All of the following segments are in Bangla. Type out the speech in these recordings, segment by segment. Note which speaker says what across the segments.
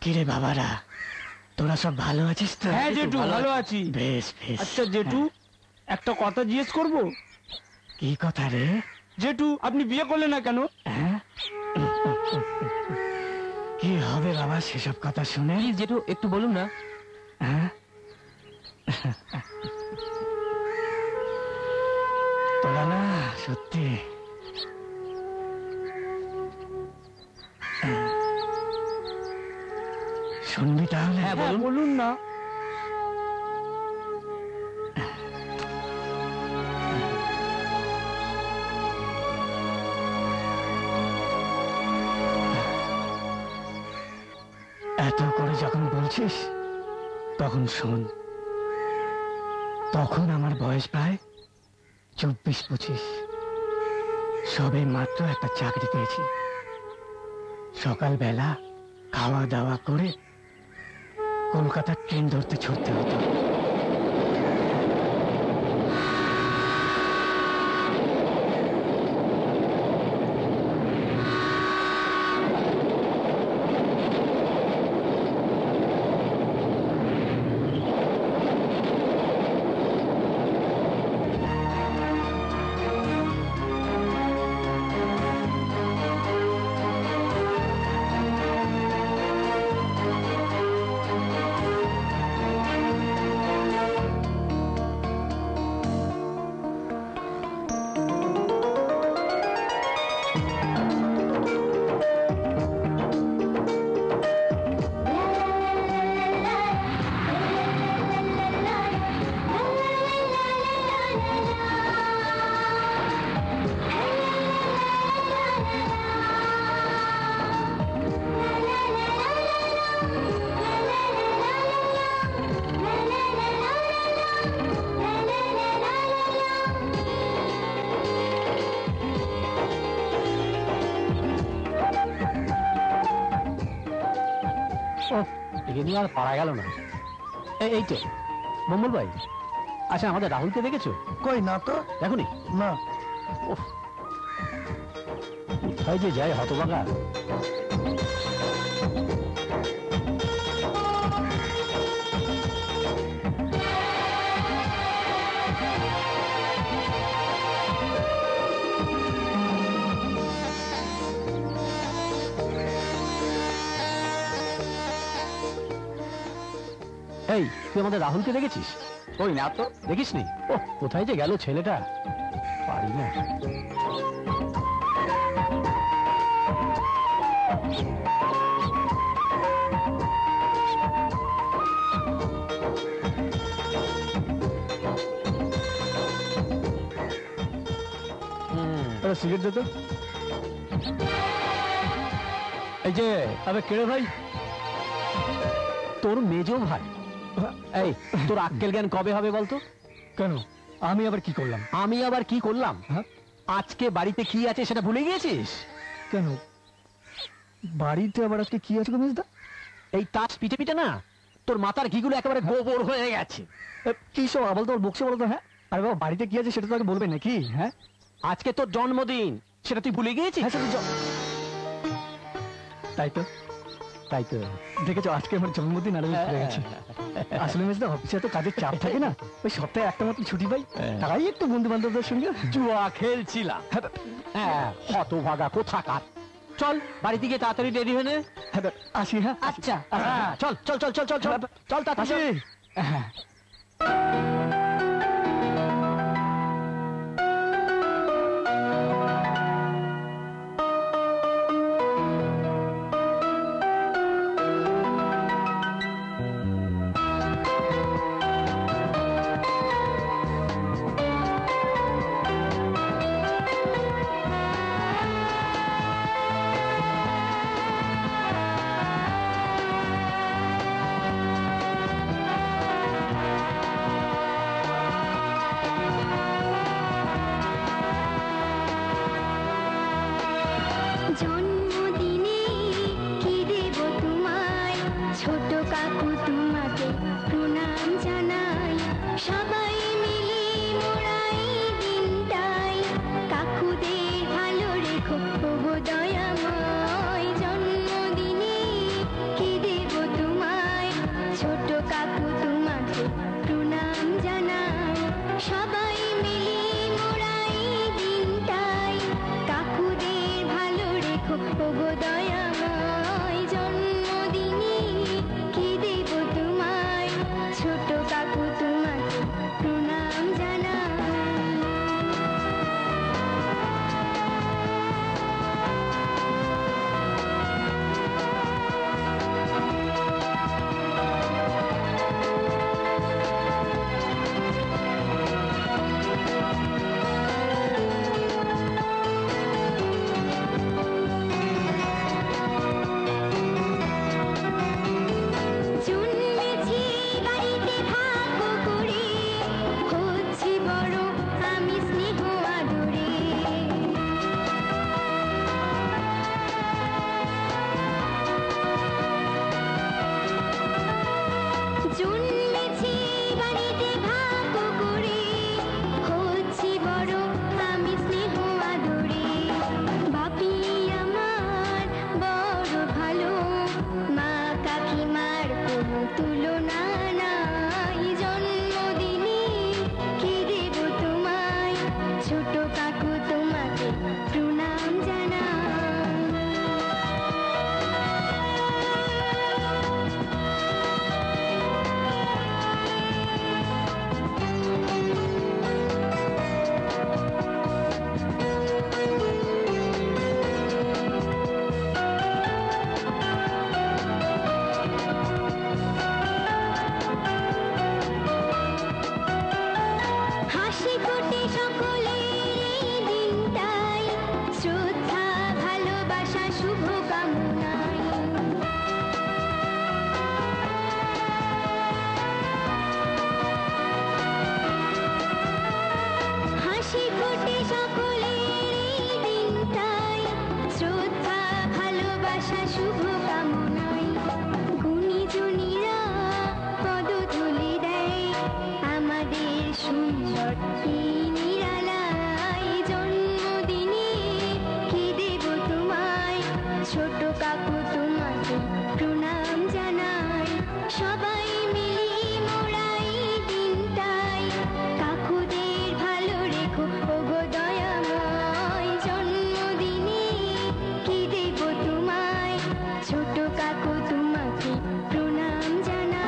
Speaker 1: কিরে বাবারা, তোরা সব ভালো আছিস তো?
Speaker 2: হ্যাঁ জেঠু, ভালো আছি।
Speaker 1: বেশ বেশ।
Speaker 2: আচ্ছা জেঠু, একটা কথা জিজ্ঞেস করবো?
Speaker 1: কি কথা রে?
Speaker 2: জেঠু, আপনি বিয়ে করলেন না কেন?
Speaker 1: কি হবে বাবা সেসব কথা শুনে?
Speaker 3: জেঠু একটু বলুন না।
Speaker 1: তোরা না সত্যি শুনবি তাহলে?
Speaker 2: হ্যাঁ বলুন না।
Speaker 1: এত করে যখন বলছিস তখন শোন। তখন আমার বয়স প্রায় 24-25। সবে মাত্র একটা চাকরি পেয়েছি। সকালবেলা খাওয়া দাওয়া করে কলকাতার ট্রেন ধরতে ছুটতে হতো।
Speaker 3: আর পারা গেল না। এই তো মঙ্গল ভাই। আচ্ছা, আমাদের রাহুলকে দেখেছো?
Speaker 4: কই না তো।
Speaker 3: দেখোনি?
Speaker 4: না।
Speaker 3: কোথায় যে যায় হতভাগা। এই, তুই আমাদের রাহুলকে দেখেছিস?
Speaker 2: ওই না তো।
Speaker 3: দেখিসনি? ও কোথায় যে গেল ছেলেটা, পারি না।
Speaker 2: সিগারেট দে তো।
Speaker 3: এই যে, আবে কেড়ে ভাই, তোর মেজো ভাই। এই, তোর আক্কেল জ্ঞান কবে হবে বলতো?
Speaker 2: কেন, আমি আবার কি করলাম?
Speaker 3: আমি আবার কি করলাম? আজকে বাড়িতে কি আছে সেটা ভুলে গিয়েছিস?
Speaker 2: কেন বাড়িতে আবার আজকে কি আছে মেজদা?
Speaker 3: এই তাস পিঠে পিঠে না তোর মাথার ঘিগুলো একেবারে গোবর হয়ে গেছে।
Speaker 2: কি সব আবল তোর বকছে বলতো? হ্যাঁ, আরে বাবা, বাড়িতে কি আছে সেটা তো আগে বলবে নাকি? হ্যাঁ,
Speaker 3: আজকে তোর জন্মদিন, সেটা তুই ভুলে গিয়েছিস?
Speaker 2: তাই তো,
Speaker 3: তাই তো।
Speaker 2: দেখেছো, আজকে আমার জন্মদিন আর আমি ভুলে গেছি। আসলে মেজদা অফিসে তো কাজের চাপ থাকে না, ওই সপ্তাহে একটা মাত্র ছুটি পাই, তাই একটু বন্ধু বান্ধবদের সঙ্গে
Speaker 3: জুয়া খেলছিলাম। হ্যাঁ, হতভাগা কোথাকার। চল বাড়িতে গিয়ে তাড়াতাড়ি রেডি হয়ে নে।
Speaker 2: আসি। হ্যাঁ
Speaker 3: আচ্ছা, চল চল চল চল চল চল চল তাড়াতাড়ি।
Speaker 2: হ্যাঁ।
Speaker 4: কাকু তোমাকে প্রণাম জানাই।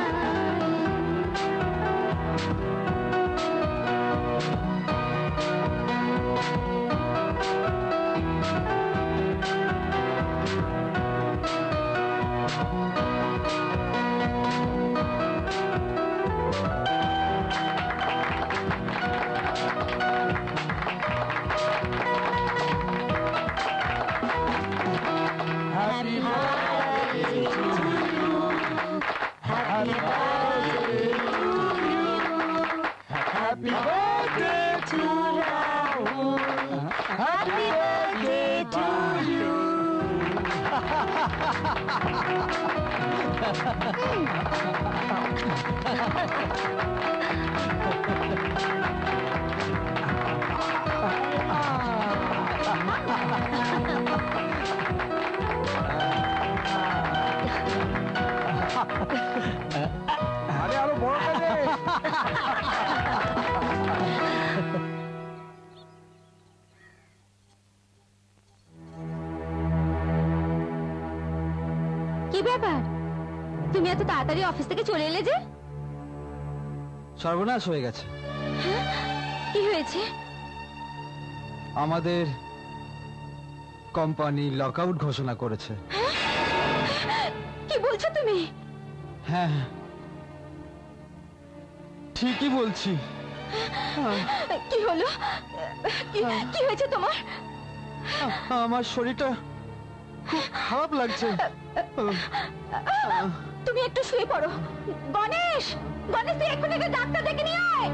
Speaker 2: আরে আরো বড় কাজে
Speaker 4: কি ব্যাপার, তুমি এত তাড়াতাড়ি অফিস থেকে চলে এলে যে?
Speaker 2: সর্বনাশ হয়ে গেছে।
Speaker 4: কি হয়েছে?
Speaker 2: আমাদের কোম্পানি লকআউট ঘোষণা করেছে।
Speaker 4: কি বলছো তুমি?
Speaker 2: হ্যাঁ ঠিকই বলছি।
Speaker 4: কি হলো? কি হয়েছে তোমার?
Speaker 2: আমার শরীরটা খুব খারাপ লাগছে।
Speaker 4: তুমি একটু শুয়ে পড়ো। গণেশ, গণেশ তুই এক্ষুনি একটা ডাক্তার ডেকে নিয়ে আয়।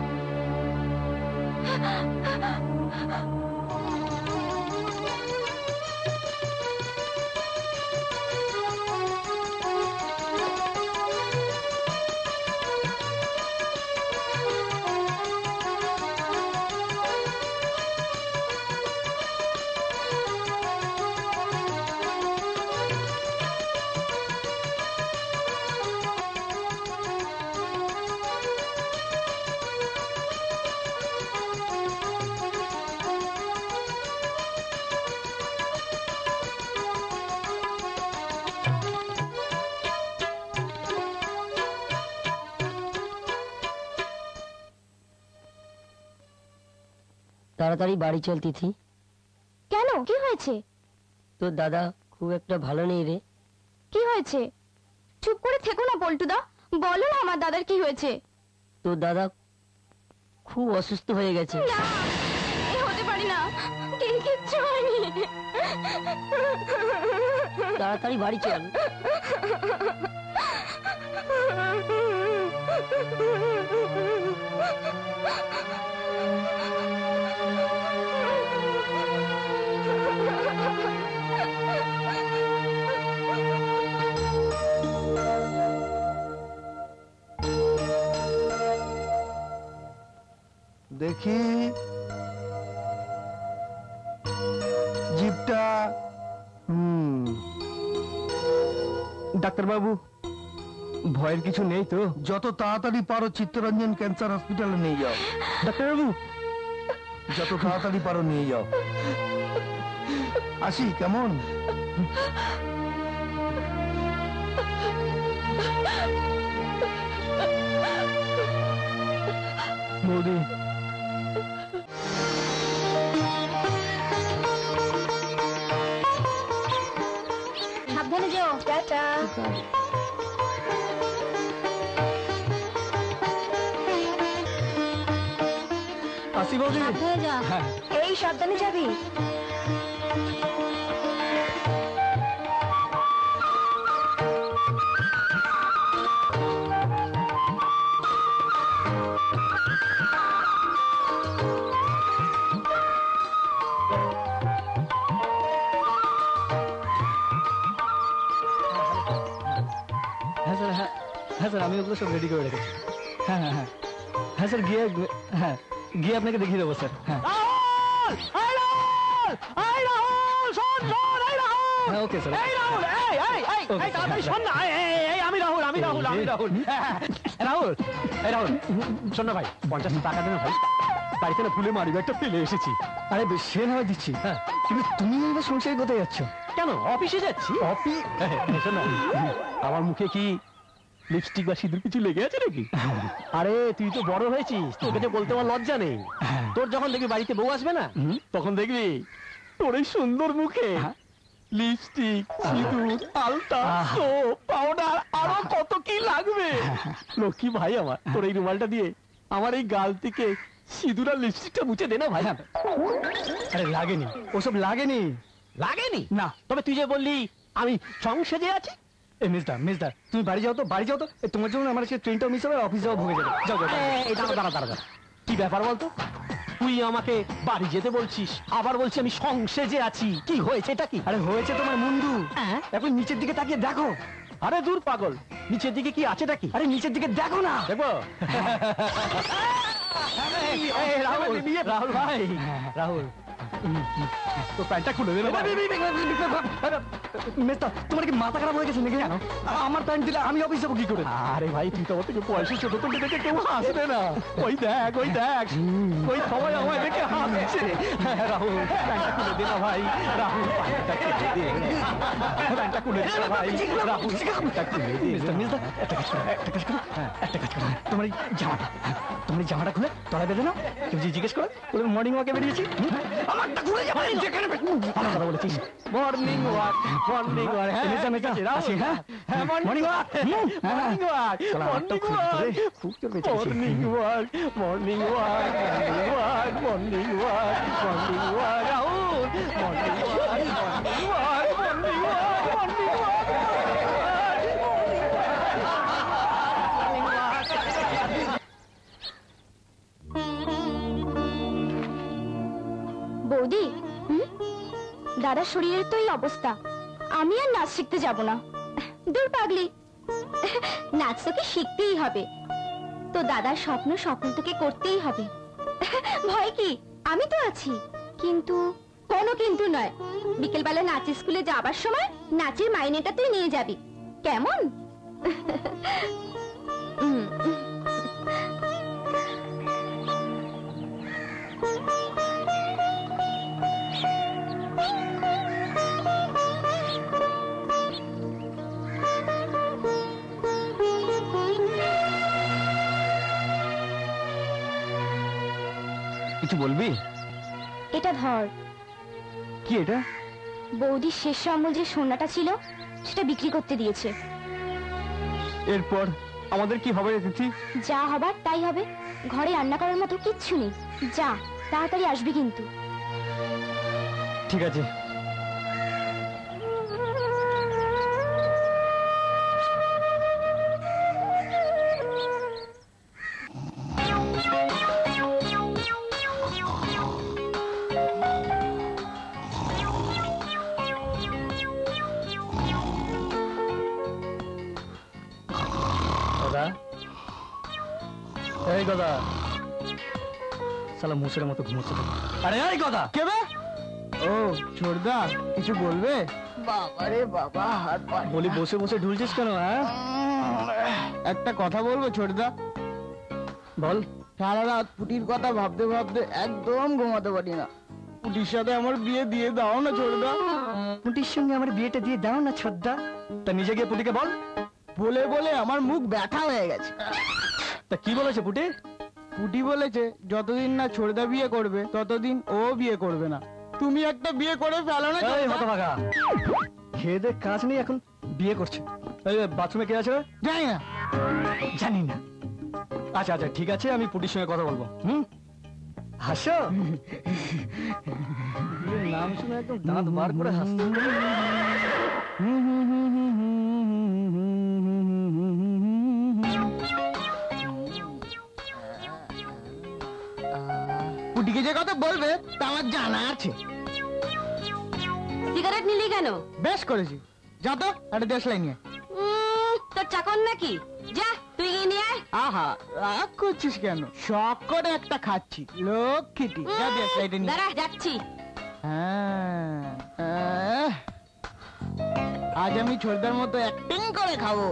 Speaker 5: তাড়াতাড়ি বাড়ি চল তিথি।
Speaker 4: কেন, কি হয়েছে?
Speaker 5: তোর দাদা খুব একটা ভালো নেই রে।
Speaker 4: কি হয়েছে? চুপ করে থেকো না পল্টুদা, বলো না আমার দাদার কি হয়েছে।
Speaker 5: তোর দাদা খুব অসুস্থ হয়ে গেছে।
Speaker 4: না, এ হতে পারে না, কিচ্ছু হয়নি।
Speaker 5: তাড়াতাড়ি বাড়ি চল।
Speaker 6: দেখি জিপটা।
Speaker 2: ডাক্তার বাবু, ভয়ের কিছু নেই তো?
Speaker 6: যত তাড়াতাড়ি পারো চিত্তরঞ্জন ক্যান্সার হসপিটালে নিয়ে যাও।
Speaker 2: ডাক্তার বাবু,
Speaker 6: যত তাড়াতাড়ি পারো নিয়ে যাও। আসি কেমন?
Speaker 2: বৌদি,
Speaker 4: সাবধানে যেও। টাটা।
Speaker 2: আসি বৌদি।
Speaker 4: সাবধানে যা।
Speaker 2: হ্যাঁ।
Speaker 4: এই সাবধানে যাবি।
Speaker 2: হ্যাঁ স্যার, হ্যাঁ স্যার, আমি ওগুলো সব রেডি করে রেখেছি। হ্যাঁ হ্যাঁ হ্যাঁ হ্যাঁ স্যার, গিয়ে আপনাকে দেখিয়ে দেবো স্যার। হ্যাঁ হ্যাঁ ওকে স্যার।
Speaker 3: রাহুল, শোন না ভাই, 50 টাকা দেন ভাই। বাড়িতে না ভুলে মারি একটা ফেলে এসেছি।
Speaker 2: আরে বেশ, সে না হয় দিচ্ছি, হ্যাঁ, কিন্তু তুমি এবার সংসারে কোথায় যাচ্ছ?
Speaker 3: কেন, অফিসে যাচ্ছি।
Speaker 2: অফিস?
Speaker 3: শোন না, আমার মুখে কি লিপস্টিক বা সিঁদুর কিছু লেগে আছে নাকি? আরে তুই তো বড় হয়েছিস, তোকে তো বলতে আমার লজ্জা নেই। তোর যখন দেখবি বাড়িতে বউ আসবে না, তখন দেখবি তোর এই সুন্দর মুখে লিপস্টিক, সিঁদুর, আলতা, সোপ, পাউডার আরো কত কি লাগবে। লক্ষ্মী ভাই আমার, তোর এই রুমালটা দিয়ে আমার এই গাল থেকে সিঁদুর আর লিপস্টিকটা মুছে দে না ভাই।
Speaker 2: আরে লাগেনি, ওসব লাগেনি।
Speaker 3: লাগেনি
Speaker 2: না।
Speaker 3: তবে তুই যে বললি আমি সংসেজে আছি।
Speaker 2: এ মিস্টার, তুমি বাড়ি যাও তো, বাড়ি যাও তো। তোমার জন্য আমার আজকে ট্রেনটাও মিস হবে, অফিস যাওয়া ভুগে যাবে। যাও যাও।
Speaker 3: দাঁড়া, কি ব্যাপার বলতো? তুই আমাকে বাড়ি যেতে বলছিস, আবার বলছি আমি সংসেজে আছি। কি হয়েছে, এটা কি?
Speaker 2: আরে হয়েছে তোমার মুন্ডু, এখন নিচের দিকে তাকিয়ে দেখো।
Speaker 3: আরে দূর পাগল, নিচের দিকে কি আছে নাকি?
Speaker 2: আরে নিচের দিকে দেখো না।
Speaker 3: দেখবো? রাহুল ভাই, রাহুল তো প্যান্টটা খুলে দেবে।
Speaker 2: মেস্তা, তোমার কি মাথা খারাপ হয়ে গেছে নাকি? জানো আমার প্যান্ট দিলে আমি অফিস যাবো কি করে?
Speaker 3: আরে ভাই, তুই তো আমার থেকে পয়সা ছোট, তোকে দেখে কেউ হাসবে না। ওই দেখ, ওই সবাই আমায় দেখে হাসছে। রাহুল প্যান্টটা খুলে দে না ভাই, রাহুল প্যান্টটা খুলে দে, প্যান্টটা খুলে দে না ভাই, রাহুল প্যান্টটা খুলে দে।
Speaker 2: মিস্টার, একটা কাজ করো, তোমার এই জামাটা খুলে তলা বেঁধে নাও। তুমি জিজ্ঞেস করো মর্নিং ওয়াকে বেরিয়েছি। আমারটা খুলে যাবে, যেখানে ভালো কথা বলেছিস।
Speaker 3: Morning walk, morning walk.
Speaker 2: আসি, হ্যাঁ, মর্নিং ওয়াক,
Speaker 3: মর্নিং ওয়াক,
Speaker 2: খুব চলবে।
Speaker 3: Morning walk, morning walk, morning walk, morning walk, morning walk, Rahul morning walk, morning walk, morning walk, morning walk.
Speaker 4: বৌদি, দাদার শরীরের তো এই অবস্থা, আমি আর নাচ শিখতে যাব না। দূর পাগলি, নাচ তোকে শিখতেই হবে। তো দাদার স্বপ্ন তোকে করতেই হবে। ভয় কি, আমি তো আছি। কিন্তু কোনো কিন্তু নয়, বিকেলবেলা নাচের স্কুলে যাবার সময় নাচের মাইনেটা তুই নিয়ে যাবি, কেমন?
Speaker 2: কিছু বলবি?
Speaker 4: এটা ধর।
Speaker 2: কি এটা?
Speaker 4: বৌদির শেষ অমল যে সোনাটা ছিল সেটা বিক্রি করতে দিয়েছে।
Speaker 2: এরপর আমাদের কি হবে তিথি?
Speaker 4: যা হবার তাই হবে, ঘরে রান্না করার মতো কিচ্ছু নেই। যা, তাড়াতাড়ি আসবি কিন্তু।
Speaker 2: ঠিক আছে। এই কথা শালা মুসের মতো ঘুমোচ্ছে। আরে এই কথা কে বে? ও ছোড়দা, কিছু বলবে?
Speaker 5: বাবারে বাবা, হাত পা
Speaker 2: বলি বসে বসে ঢুলছিস কেন? হ্যাঁ,
Speaker 6: একটা কথা বলবো ছোটদা?
Speaker 2: বল।
Speaker 6: সারা রাত পুটির কথা ভাবতে ভাবতে একদম ঘুমাতে পারি না। পুটির সাথে আমার বিয়ে দিয়ে দাও না ছোটদা।
Speaker 2: পুটির সঙ্গে আমার বিয়েটা দিয়ে দাও না ছোটদা। তা নিজে গিয়ে পুটিকে বল।
Speaker 6: বলে বলে আমার মুখ ব্যথা হয়ে গেছে।
Speaker 2: তা কি বলেছে পুটি?
Speaker 6: পুটি বলেছে যতদিন না ছোটদা বিয়ে করবে ততদিন ও বিয়ে করবে না। তুমি একটা বিয়ে করে ফেলো না।
Speaker 2: এই হতভাগা, খেয়ে দে কাজ নেই, এখন বিয়ে করছে। এই বাথরুমে কে আছে?
Speaker 6: জানি না।
Speaker 2: জানি না? আচ্ছা আচ্ছা ঠিক আছে, আমি পুটির সঙ্গে কথা বলবো। হাসো, নাম শুনে একদম দাঁত বার করে হাসছো।
Speaker 6: পুটিকে যে কথা বলবে তা আমার জানা আছে।
Speaker 4: সিগারেট নিলি কেন?
Speaker 6: বেশ করেছি, যা তো একটা দেশলাই নিয়ে।
Speaker 4: তোর চাকর নাকি? যা তুই গিয়ে নিয়ে আয়।
Speaker 6: আহা, রাগ করছিস কেন? শখ করে একটা খাচ্ছি, লক্ষ্মীটি। যা দেশলাইটা নিয়ে।
Speaker 4: দাঁড়া, যাচ্ছি।
Speaker 6: হ্যাঁ, আজ আমি ছোটদার মতো অ্যাক্টিং করে খাবো।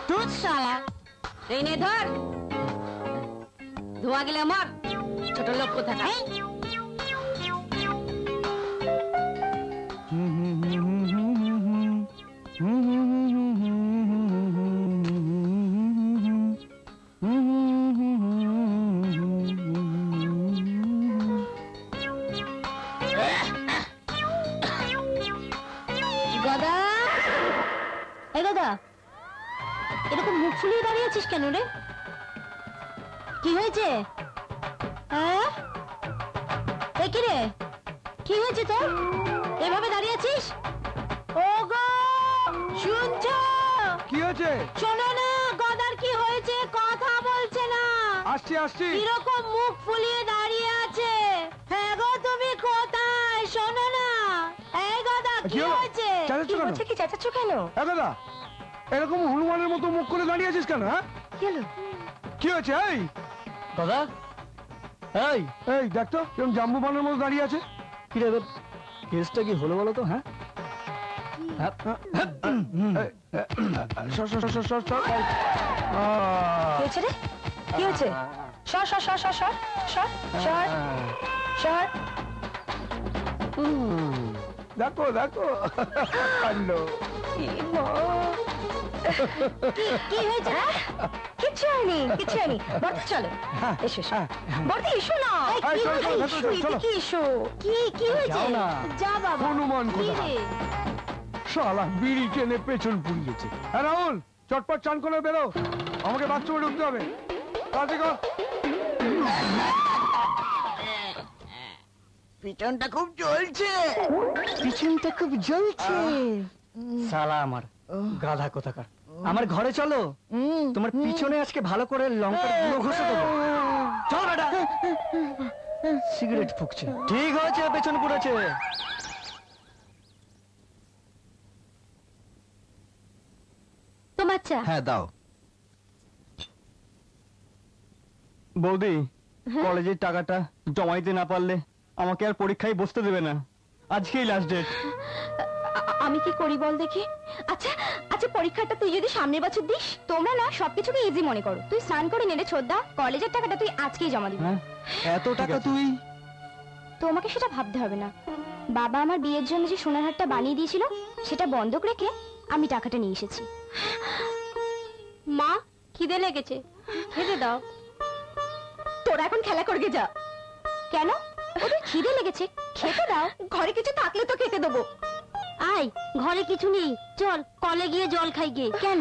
Speaker 6: তুই শালা,
Speaker 4: এই নে ধর।
Speaker 5: ধোয়া গেলে আমার ছোট লোক কোথাকার।
Speaker 4: গদা, এই গদা, এরকম মুখ ফুলিয়ে দাঁড়িয়ে আছিস কেন রে? কি হয়েছে? হ্যাঁ, কি রে, কি হয়েছে তোর? এভাবে দাঁড়িয়ে আছিস? ও গো, শুনছো?
Speaker 6: কি হয়েছে?
Speaker 4: শোনো না, গদার কি হয়েছে? কথা বলছে না।
Speaker 6: আসছি আসছি।
Speaker 4: কিরকম মুখ ফুলিয়ে দাঁড়িয়ে আছে? হ্যাঁ গো, তুমি কোথায়? শোনো না। এই গদা, কি হয়েছে?
Speaker 6: চেঁচাচ্ছ কেন?
Speaker 4: কি চেঁচাচ্ছ কেন?
Speaker 6: দাদা, এরকম হনুমানের মতো মুখ করে দাঁড়িয়ে আছিস কেন? হ্যাঁ,
Speaker 4: কি হলো?
Speaker 6: কি হয়েছে? এই
Speaker 3: দাদা, এই
Speaker 6: এই দেখ তো কেমন জাম্বু বানের মতো দাঁড়িয়ে আছে।
Speaker 3: কি রে, কেসটা কি হলো বলো তো? হ্যাঁ,
Speaker 6: সর, সর, সর, সর, সর।
Speaker 4: কি হয়েছে রে? কি হয়েছে? সর সর সর সর সর সর সর সর।
Speaker 6: দেখো দেখো কাণ্ড।
Speaker 4: কি হয়েছে? কিচ্ছু হয়নি, কিচ্ছু হয়নি। বর্দি চলো, এসো এসো। বর্দি এসো না। কি হয়েছে? এদিকে এসো। কি হয়েছে? যা বাবা।
Speaker 6: হনুমান
Speaker 4: কি
Speaker 6: কোথায়?
Speaker 4: রে?
Speaker 6: শালা বিড়ি টেনে পেছন পুড়িয়েছে। হ্যাঁ রাহুল, চটপট চান করে বেরো, আমাকে বাথরুমে ঢুকতে হবে। তাড়াতাড়ি কর।
Speaker 5: পিছনটা খুব জ্বলছে।
Speaker 2: পিছনটা খুব জ্বলছে। শালা আমার গাধা কোথাকার, আমার ঘরে চলো, তোমার পিছনে আজকে ভালো করে লঙ্কার গুঁড়ো ঘষে দেবো। চল বেটা। সিগারেট ফুঁকছে। ঠিক হয়েছে, পেছন পুড়েছে।
Speaker 4: তোমার চা।
Speaker 6: হ্যাঁ দাও।
Speaker 2: বৌদি, কলেজের টাকাটা জমাইতে না পারলে আমাকে আর পরীক্ষায় বসতে দেবে না। আজকেই লাস্ট ডেট।
Speaker 4: আমি কি করি বল দেখি? আচ্ছা আচ্ছা, পরীক্ষাটা তুই যদি সামনের বছর দিস, তোমরা না সবকিছুকে ইজি মনে করো। তুই স্নান করে নেড়ে ছোদ্দা, কলেজের টাকাটা তুই আজকেই জমা দিবি।
Speaker 2: হ্যাঁ, এত টাকা তুই?
Speaker 4: তোমাকে সেটা ভাবতে হবে না। বাবা আমার বিয়ের জন্য যে সোনার হারটা বানিয়ে দিয়েছিল, সেটা বন্ধক রেখে আমি টাকাটা নিয়ে এসেছি। মা, খিদে লেগেছে, খেতে দাও। তোরা এখন খেলা করবে যা। কেন? ওদের খিদে লেগেছে, খেতে দাও। ঘরে কিছু থাকলে তো খেতে দেবো। আয়, ঘরে কিছু নেই, চল কলে গিয়ে জল খাই গে। কেন?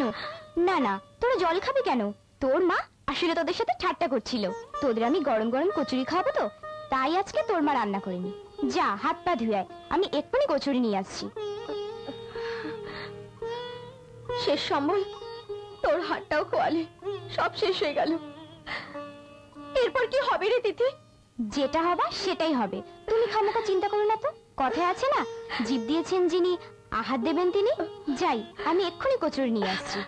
Speaker 4: না না, তোরা জল খাবি কেন? তোর মা আসলে তোদের সাথে ঠাট্টা করছিল। তোদের আমি গরম গরম কচুরি খাওয়াবো তো, তাই আজকে তোর মা রান্না করেনি। যা হাত পা ধুয়ে আয়, আমি এক্ষুনি কচুরি নিয়ে আসছি। শেষ সময় তোর হাতটাও খোয়ালে, সব শেষ হয়ে গেল। এরপর কি হবে রে তিথি? যেটা হবে সেটাই হবে, তুমি খামোকা চিন্তা করো না তো। কথায় আছে না, জীব দিয়েছেন যিনি আহার দেবেন তিনি। যাই, আমি এক্ষুনি কচুরি নিয়ে আসছি।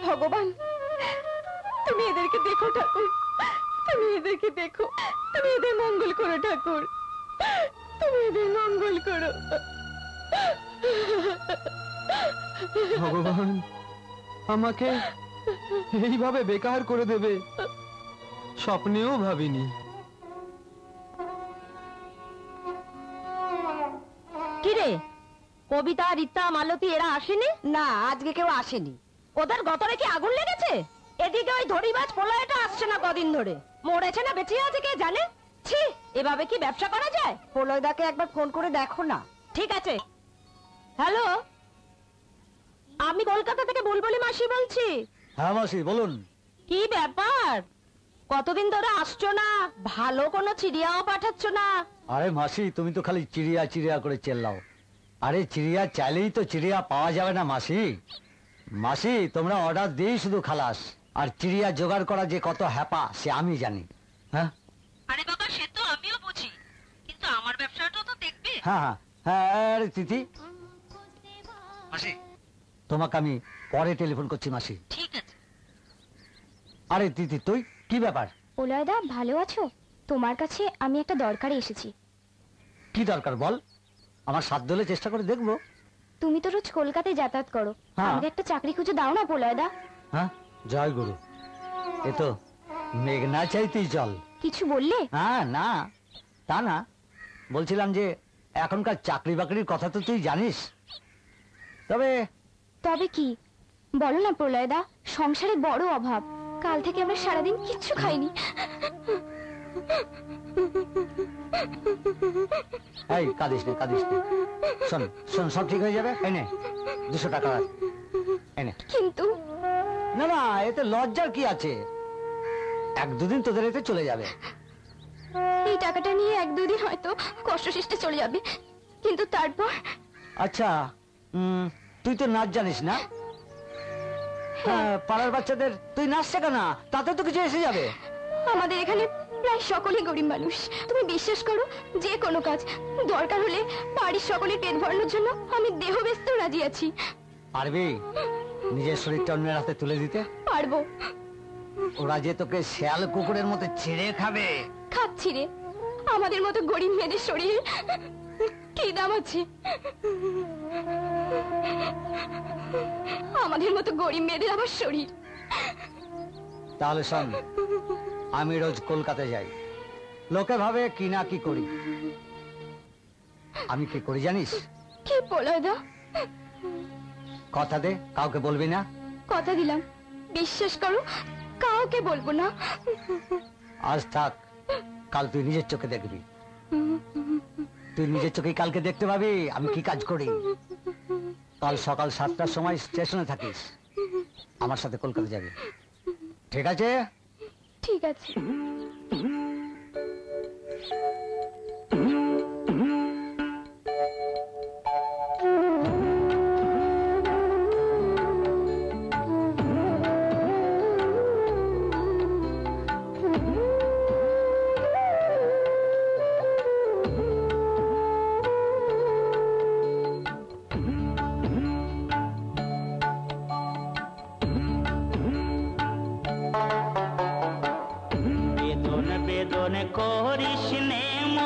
Speaker 4: ভগবান, তুমি এদেরকে দেখো ঠাকুর, তুমি এদেরকে দেখো, তুমি এদের মঙ্গল করো ঠাকুর, তুমি এদের মঙ্গল করো।
Speaker 6: ভগবান আমাকে এইভাবে বেকার করে দেবে স্বপ্নেও ভাবিনি।
Speaker 5: কিরে, কবিতা, রীতা, মালতী এরা আসেনি? না, আজকে কেউ আসেনি। ওদের গতরে কি আগুন লেগেছে? এদিকে ওই ধরিবাজ পোলাটা আসছে না কদিন ধরে। মরেছে না বেঁচে আছে কে জানে। ছি, এভাবে কি ব্যবসা করা যায়? পোলয়দাকে একবার ফোন করে দেখো না। ঠিক আছে। হ্যালো, আমি কলকাতা থেকে বুলবুলি মাসি বলছি।
Speaker 3: হ্যাঁ মাসি বলুন।
Speaker 5: কি ব্যাপার, কতদিন ধরে আসছো না, ভালো কোনো চিড়িয়াও পাঠাচ্ছ না।
Speaker 3: আরে মাসি, তুমি তো খালি চিড়িয়া চিড়িয়া করে চেল্লাও। আরে চিড়িয়া চাইলেই তো চিড়িয়া পাওয়া যাবে না মাসি। মাসি, তোমরা অর্ডার দিয়েই শুধু খালাস, আর চিড়িয়া জোগাড় করা যে কত হ্যাপা সে আমি জানি। হ্যাঁ
Speaker 5: আরে বাবা, সে তো আমিও বুঝি, কিন্তু আমার ব্যবসাটাও তো দেখবে।
Speaker 3: হ্যাঁ হ্যাঁ হ্যাঁ। আরে তিথি মাসি, তোমাকে আমি পরে টেলিফোন করছি মাসি।
Speaker 5: ঠিক আছে।
Speaker 3: আরে তিথি, তুই কি ব্যাপার?
Speaker 4: ওলয়দা, ভালো আছো? তোমার কাছে আমি একটা দরকারে এসেছি।
Speaker 3: কি দরকার বল, আমার সাধ্য হলে চেষ্টা করে দেখবো।
Speaker 4: তুমি তো রোজ কলকাতায় যাতায়াত করো,
Speaker 3: হ্যাঁ।
Speaker 4: আমাকে একটা চাকরি খুঁজে দাও না পোলয়দা।
Speaker 3: হ্যাঁ, জয় গুরু।
Speaker 7: এ তো মেঘ না চাইতেই জল।
Speaker 4: কিছু বললে?
Speaker 7: হ্যাঁ, না তা না, বলছিলাম যে এখনকার চাকরি বাকরির কথা তো তুই জানিস। তবে
Speaker 4: তবে কি বলো না প্রলয়দা, সংসারে বড় অভাব। কাল থেকে আমরা সারাদিন কিচ্ছু খাইনি।
Speaker 7: এই কাঁদিস না, কাঁদিস না। শোন শোন, সব ঠিক হয়ে যাবে। এনে 200 টাকা এনে।
Speaker 4: কিন্তু
Speaker 7: না না, এতে লজ্জার কি আছে? 1-2 দিন তোদের এতে চলে যাবে।
Speaker 4: এই টাকাটা নিয়ে 1-2 দিন হয়তো কষ্ট সৃষ্টে চলে যাবে, কিন্তু তারপর।
Speaker 7: আচ্ছা, তুই তো নাচ জানিস না? হ্যাঁ, পাড়ার বাচ্চাদের তুই নাচ শেখা না, তাতে তো কিছু এসে যাবে।
Speaker 4: আমাদের এখানে প্রায় সকলেই গরিব মানুষ। তুমি বিশ্বাস করো, যে কোনো কাজ দরকার হলে বাড়ির সকলের পেট ভরানোর জন্য আমি দেহ ব্যস্ত রাজি আছি।
Speaker 7: পারবি নিজের শরীরটা অন্যের হাতে তুলে দিতে?
Speaker 4: পারবো।
Speaker 7: ওরা যে তোকে শেয়াল কুকুরের মতো ছিঁড়ে খাবে।
Speaker 4: খাচ্ছি রে, আমাদের মতো গরিব মেয়েদের শরীরে কি দাম আছে? আমাদের মতো গরিব মেয়েদের আবার শরীর।
Speaker 7: তাহলে শোন, আমি রোজ কলকাতা যাই, লোকে ভাবে কি না কি করি। আমি কি করি জানিস?
Speaker 4: কি প্রলয়দা?
Speaker 7: কথা দে, কাউকে বলবি না।
Speaker 4: কথা দিলাম, বিশ্বাস করো কাউকে বলবো না।
Speaker 7: আজ থাক, কাল তুই নিজের চোখে দেখবি। তুই নিজের চোখে কালকে দেখতে পাবি আমি কি কাজ করি। কাল সকাল 7টার সময় স্টেশনে থাকিস, আমার সাথে কলকাতা যাবি, ঠিক আছে?
Speaker 4: ঠিক আছে।
Speaker 8: করিস নে মন,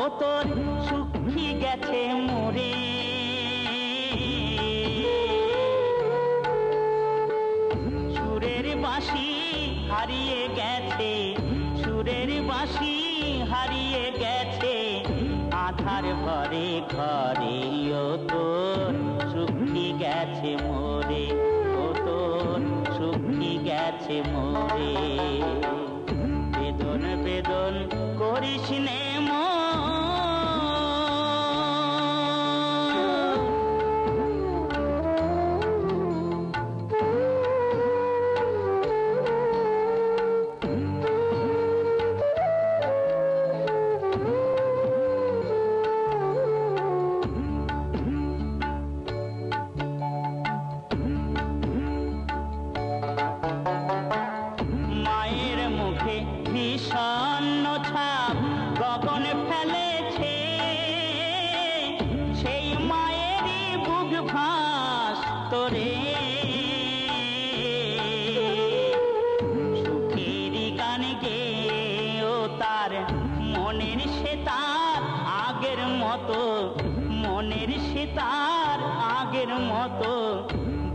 Speaker 8: ও তোর সুখী গেছে মরে। সুরের বাঁশি হারিয়ে গেছে, সুরের বাঁশি হারিয়ে গেছে আধার ঘরে ঘরে। ও তোর সুখী গেছে মরে, ও তোর সুখী গেছে মরে। বেদন বেদন করিস নে মন। বিষণ্ণ ছাপ গগন ফেলেছে, সেই মায়েরই বুক ভাস তোরে। সুখের গান গে ও তার মনের সে তার আগের মতো, মনের সে তার আগের মতো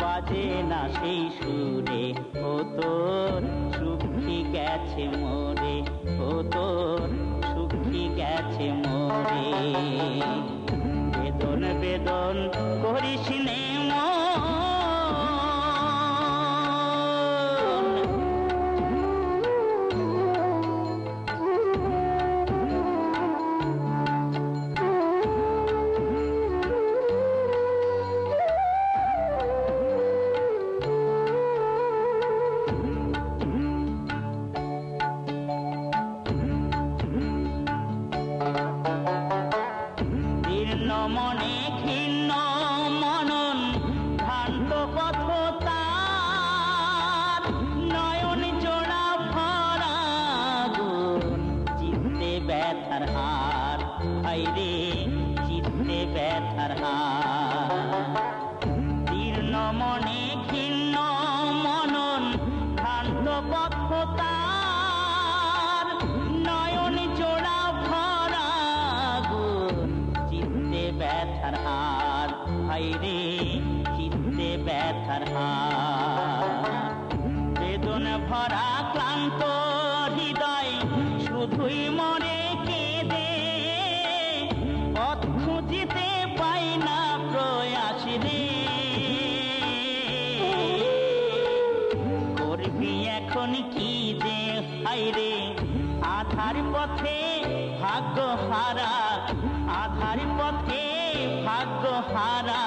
Speaker 8: বাজে না সেই সুরে। ও তোর সুখী গেছে মরে, ও তোর সুখী গেছে মরে। বেদন বেদন করিস নে মন। মনে ঘৃণ্য মনন ভ্রান্ত পথ তার, নয়ন জোড়া ভরা গুণ চিত্তে ব্যথার হার। হায়রে চিত্তে ব্যথার হার। দীর্ণ মনে ঘৃণ্য মনন ভ্রান্ত পথ তার, নয়ন জোড়া ভরা গুণ ব্যথার হার। হায়রে চিত্তে ব্যথার হার। বুঝিতে পাই না প্রয়াস রে, করবি এখন কি যে হায় রে, আধার পথে ভাগ্য হারা, আধার পথে ভাগ্য হারা,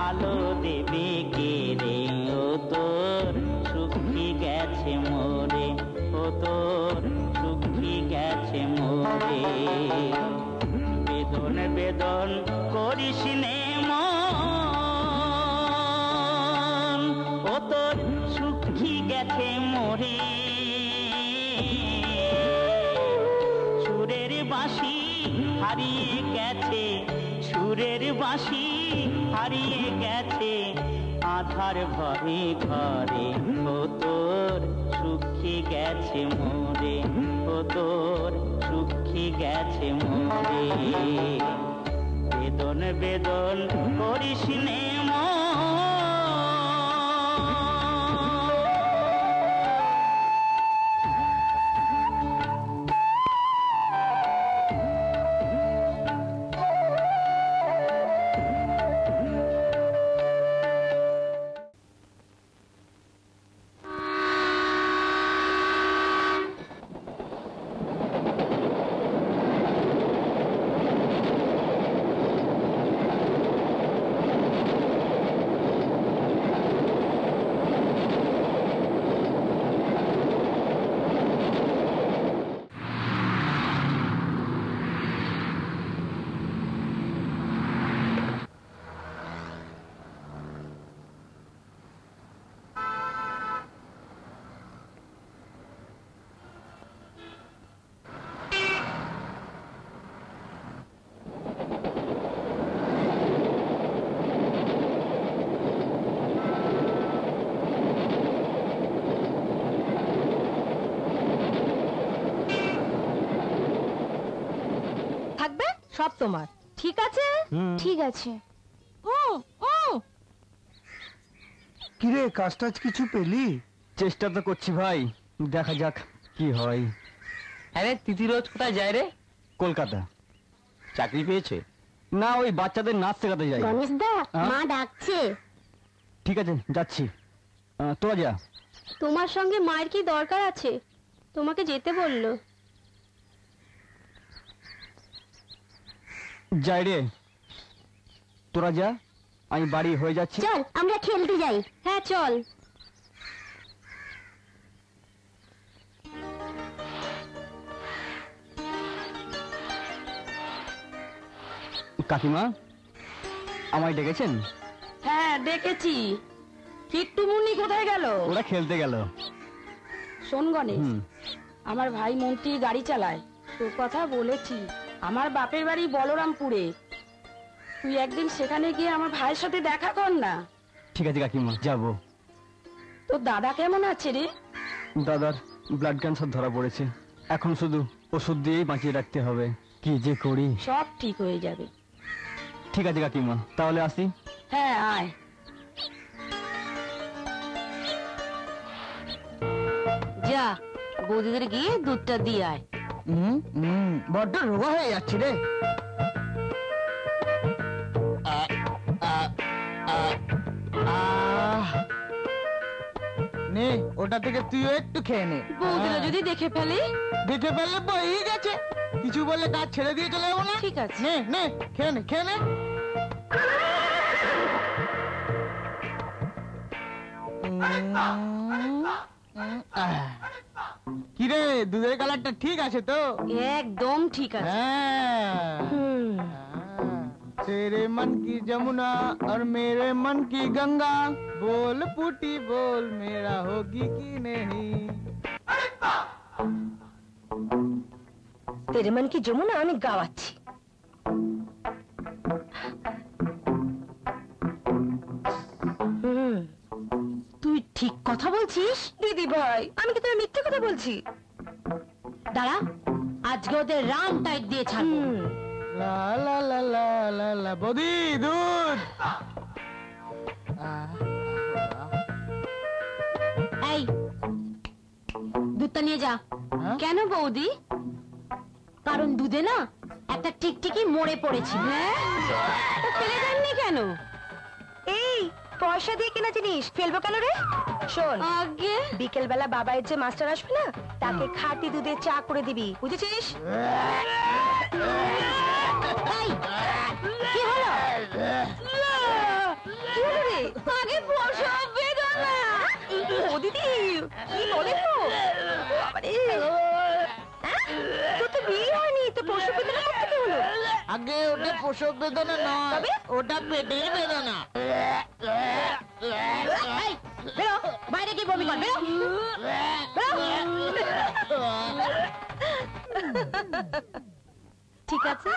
Speaker 8: আলো দেবে কে রে, ও তোর সুখী গেছে মোরে, ও তোর সুখী গেছে মোরে। বেদন বেদন করিস নে মন, ও তোর সুখী গেছে মোরে। সুরের বাঁশি হারিয়ে গেছে, সুরের বাঁশি হারিয়ে গেছে, আধার ঘরে ঘরে, ও তোর সুখী গেছে মোরে, ও তোর সুখী গেছে মোরে। বেদন বেদন করিস নে মন।
Speaker 5: সব তোমার, ঠিক আছে?
Speaker 4: ঠিক আছে।
Speaker 6: কিরে কাজ টাজ কিছু পেলি?
Speaker 2: চেষ্টা তো করছি ভাই, দেখা যাক কি হয়।
Speaker 3: আরে তিথি রোজ কোথায় যায় রে?
Speaker 2: কলকাতা।
Speaker 3: চাকরি পেয়েছে?
Speaker 2: না, ওই বাচ্চাদের নাচ শেখাতে যাই।
Speaker 4: গণেশ দা, মা ডাকছে।
Speaker 2: ঠিক আছে, যাচ্ছি। তোরা যা।
Speaker 4: তোমার সঙ্গে মায়ের কি দরকার আছে? তোমাকে যেতে বললো।
Speaker 2: যাই রে, তোরা যা, আমি বাড়ি হয়ে যাচ্ছি।
Speaker 4: চল আমরা খেলতে যাই। হ্যাঁ চল।
Speaker 2: কাকিমা, আমায় ডেকেছেন?
Speaker 5: হ্যাঁ ডেকেছি। কিট্টু মুন্নি কোথায় গেল?
Speaker 2: ওরা খেলতে গেল।
Speaker 5: শোন গণেশ, আমার ভাই মন্ত্রী গাড়ি চালায়, তোর কথা বলেছি। আমার বাপের বাড়ি বলরামপুরে, তুই একদিন সেখানে গিয়ে আমার ভাইয়ের সাথে দেখা কর না।
Speaker 2: ঠিক আছে কাকিমা, যাবো।
Speaker 5: তোর দাদা কেমন আছে রে?
Speaker 2: দাদার ব্লাড ক্যান্সার ধরা পড়েছে, এখন শুধু ওষুধ দিয়েই বাঁচিয়ে রাখতে হবে। কি যে করি।
Speaker 5: সব ঠিক হয়ে যাবে।
Speaker 2: ঠিক আছে কাকিমা, তাহলে আসি।
Speaker 5: হ্যাঁ আয়। যা বৌদিদের গিয়ে দুধটা দিয়ে আয়।
Speaker 1: বড্ড রোগা হয়ে যাচ্ছে রে। নে, ওটা থেকে তুইও একটু খেয়ে নে।
Speaker 5: বৌদিরা যদি দেখে ফেলে?
Speaker 1: দেখে ফেললে বই গেছে, কিছু বললে কাজ ছেড়ে দিয়ে চলে যাবো না।
Speaker 5: ঠিক আছে,
Speaker 1: নে নে, খেয়ে নে, খেয়ে নে। কিরে, দুধের কালারটা ঠিক আছে তো?
Speaker 5: একদম ঠিক আছে।
Speaker 1: तेरे मन की जमुना और मेरे मन की गंगा, बोल पुटी बोल मेरा होगी कि नहीं।
Speaker 5: तेरे मन की जमुना আমি গাওয়াচ্ছি। তুই ঠিক কথা বলছিস দিদি ভাই, আমি কি তোর মিথ্যে কথা বলছি? দাঁড়া, আজকে ওদের রাম টাইট দিয়ে ছাড়বো।
Speaker 1: লা লা লা লা লা লা, বৌদি দুধ।
Speaker 5: এই দুধটা নিয়ে যা। কেন বৌদি? কারণ দুধে না একটা টিকটিকি মরে পড়েছিল। ফেলে দেননি কেন? এই পয়সা দিয়ে কেনা জিনিস ফেলবো কেন রে? শোন, আগে বিকেল বেলা বাবাইয়ের যে মাস্টার আসবে না, তাকে খাঁটি দুধে চা করে দিবি, বুঝেছিস? এই, কি হলো? কি হলো রে? আগে প্রসব বেদনা। ও দিদি, কি বলে তো? বাবারে, তোর তো বিয়ে হয়নি, তো প্রসব বেদনা কোথেকে হলো?
Speaker 1: আগে ওটা প্রসব বেদনা নয়, ওটা পেটের বেদনা।
Speaker 5: বেরো, বাইরে গিয়ে বমি কর, বেরো। ঠিক আছে।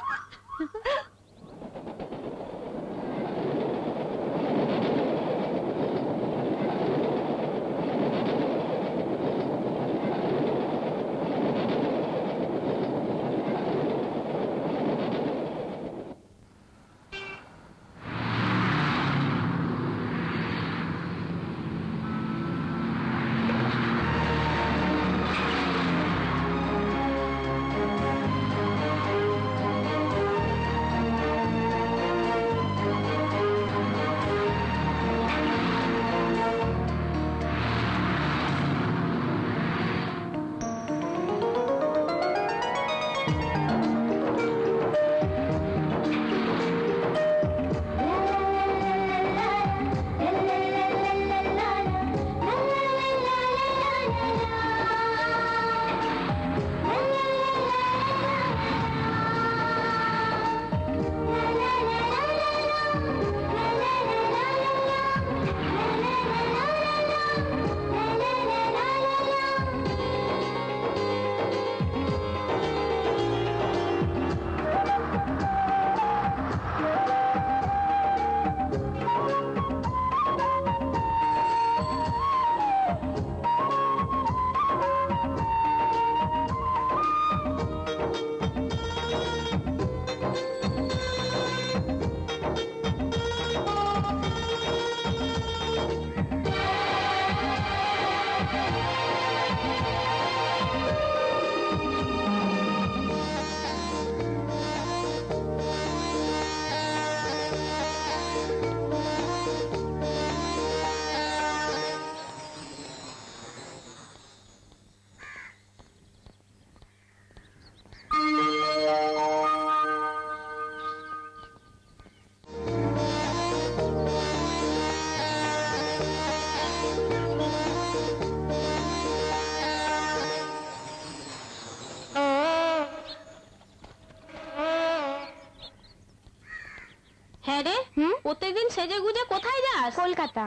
Speaker 5: হ্যাঁ রে, প্রত্যেকদিন সেজে গুজে কোথায় যাস?
Speaker 4: কলকাতা।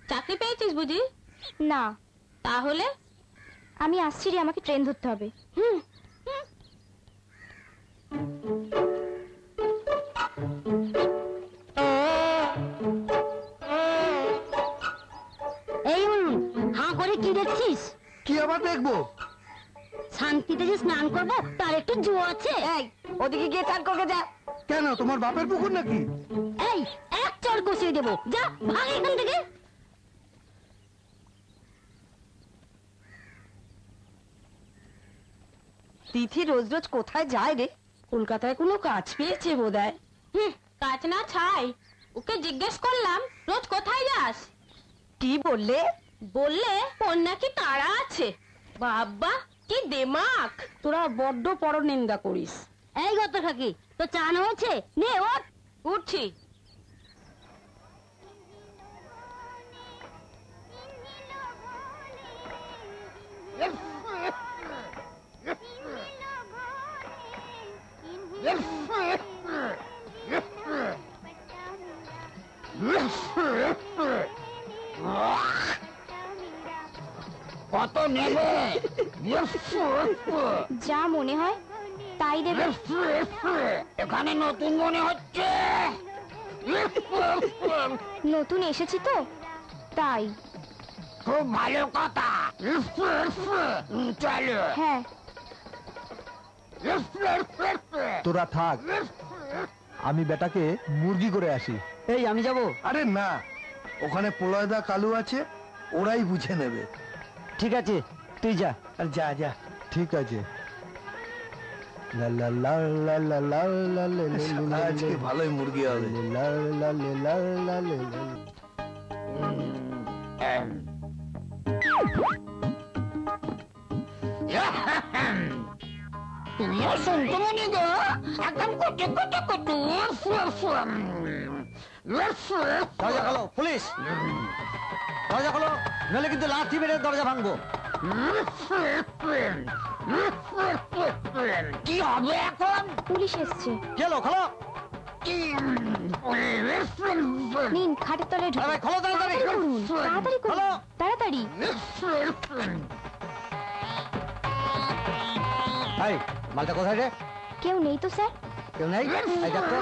Speaker 5: চাকরি পেয়েছিস বুঝি?
Speaker 4: না,
Speaker 5: তাহলে
Speaker 4: আমি আসছি রে, আমাকে ট্রেন ধরতে হবে।
Speaker 5: এই হাঁ করে কি দেখছিস?
Speaker 6: কি আবার দেখবো?
Speaker 5: শান্তিতে যে স্নান করবো তার একটু জো আছে। এই, ওদিকে গিয়ে চান করকে যা।
Speaker 6: কেন, তোমার বাপের পুকুর নাকি?
Speaker 5: এই, এক চড় কষিয়ে দেবো, যা ভাগ এখান থেকে। তিথি রোজ রোজ কোথায় যায় রে? কলকাতায় কোনো কাজ পেয়েছে বোধহয়। কাজ না ছাই, ওকে জিজ্ঞেস করলাম রোজ কোথায় যাস? কি বললে? বললে ওর নাকি তাড়া আছে। বাবা কি দেমাক! তোরা বড্ড পরনিন্দা করিস। এই গত থাকি, তো চান হয়েছে? নে ওঠ। উঠছি।
Speaker 1: কত নেবে?
Speaker 4: যা মনে হয় তাই দেবে।
Speaker 1: এখানে নতুন মনে হচ্ছে।
Speaker 4: নতুন এসেছি তো তাই।
Speaker 1: খুব ভালো কথা, চলো।
Speaker 4: হ্যাঁ,
Speaker 6: তোরা থাক, আমি বেটাকে মুরগি করে আসি।
Speaker 7: এই আমি যাব।
Speaker 6: আরে না, ওখানে প্রলয়দা কালু আছে, ওরাই বুঝে নেবে।
Speaker 7: ঠিক আছে, তুই যা।
Speaker 6: আর যা যা, ঠিক আছে। লা লা লা লা লা লা লা লে লে লে লে।
Speaker 1: আজকে ভালোই মুরগি হবে।
Speaker 6: লা লা লে লা লা লে লে।
Speaker 9: তুমিও শুনতে মনে গো একদম কোটে কোটে কোটে
Speaker 7: দরজা খোলো, পুলিশ! দরজা খোলো, নাহলে কিন্তু লাঠি মেরে দরজা ভাঙবো।
Speaker 9: কি হবে এখন?
Speaker 4: পুলিশ এসছে।
Speaker 7: চলো খোলো।
Speaker 4: নিন খাটের তলায় ঢুকুন।
Speaker 7: আরে খোলো তাড়াতাড়ি।
Speaker 4: তাড়াতাড়ি করুন,
Speaker 7: খোলো।
Speaker 4: তাড়াতাড়ি।
Speaker 7: এই মালটা কোথায় রে?
Speaker 4: কেউ নেই তো স্যার।
Speaker 7: কেউ নেই? এই দেখো।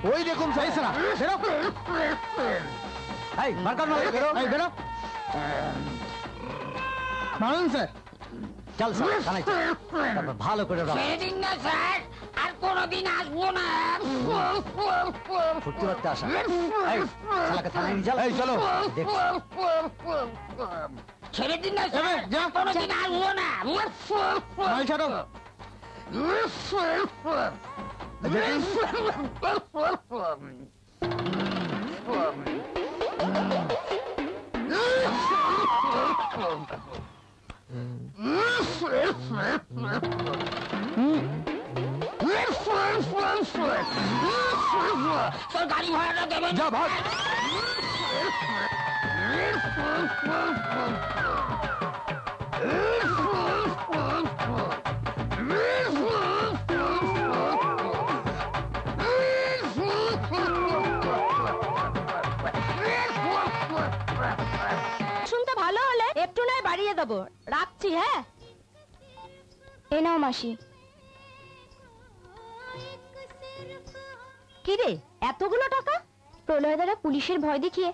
Speaker 1: ওই দেখুন সাইসরা,
Speaker 7: বেরো। এই বার কর মালটা, বেরো। এই বেরো।
Speaker 1: মারুন স্যার।
Speaker 7: চল স্যার, থানায় চল। তারপর ভালো করে রাখ।
Speaker 9: ছেড়ে দিন না স্যার, আর কোনোদিন আসবো না।
Speaker 7: ফুর্তি করতে আসা। এই শালাকে থানায় নিয়ে চল।
Speaker 1: এই চলো।
Speaker 7: দেখছি।
Speaker 9: ছেড়ে দিন না
Speaker 1: এবে,
Speaker 9: স্যার,
Speaker 1: যা।
Speaker 9: কোনোদিন আসবো না।
Speaker 1: মাল ছাড়ো।
Speaker 9: তোর গাড়ি ভাড়াটা দেবেন?
Speaker 1: যা ভাগ।
Speaker 5: শুনতে ভালো হলে একটু নয় বাড়িয়ে দেবো। রাখছি, হ্যাঁ?
Speaker 4: এ নাও মাসি।
Speaker 5: কি রে, এতগুলো টাকা?
Speaker 4: প্রলয় দ্বারা পুলিশের ভয় দেখিয়ে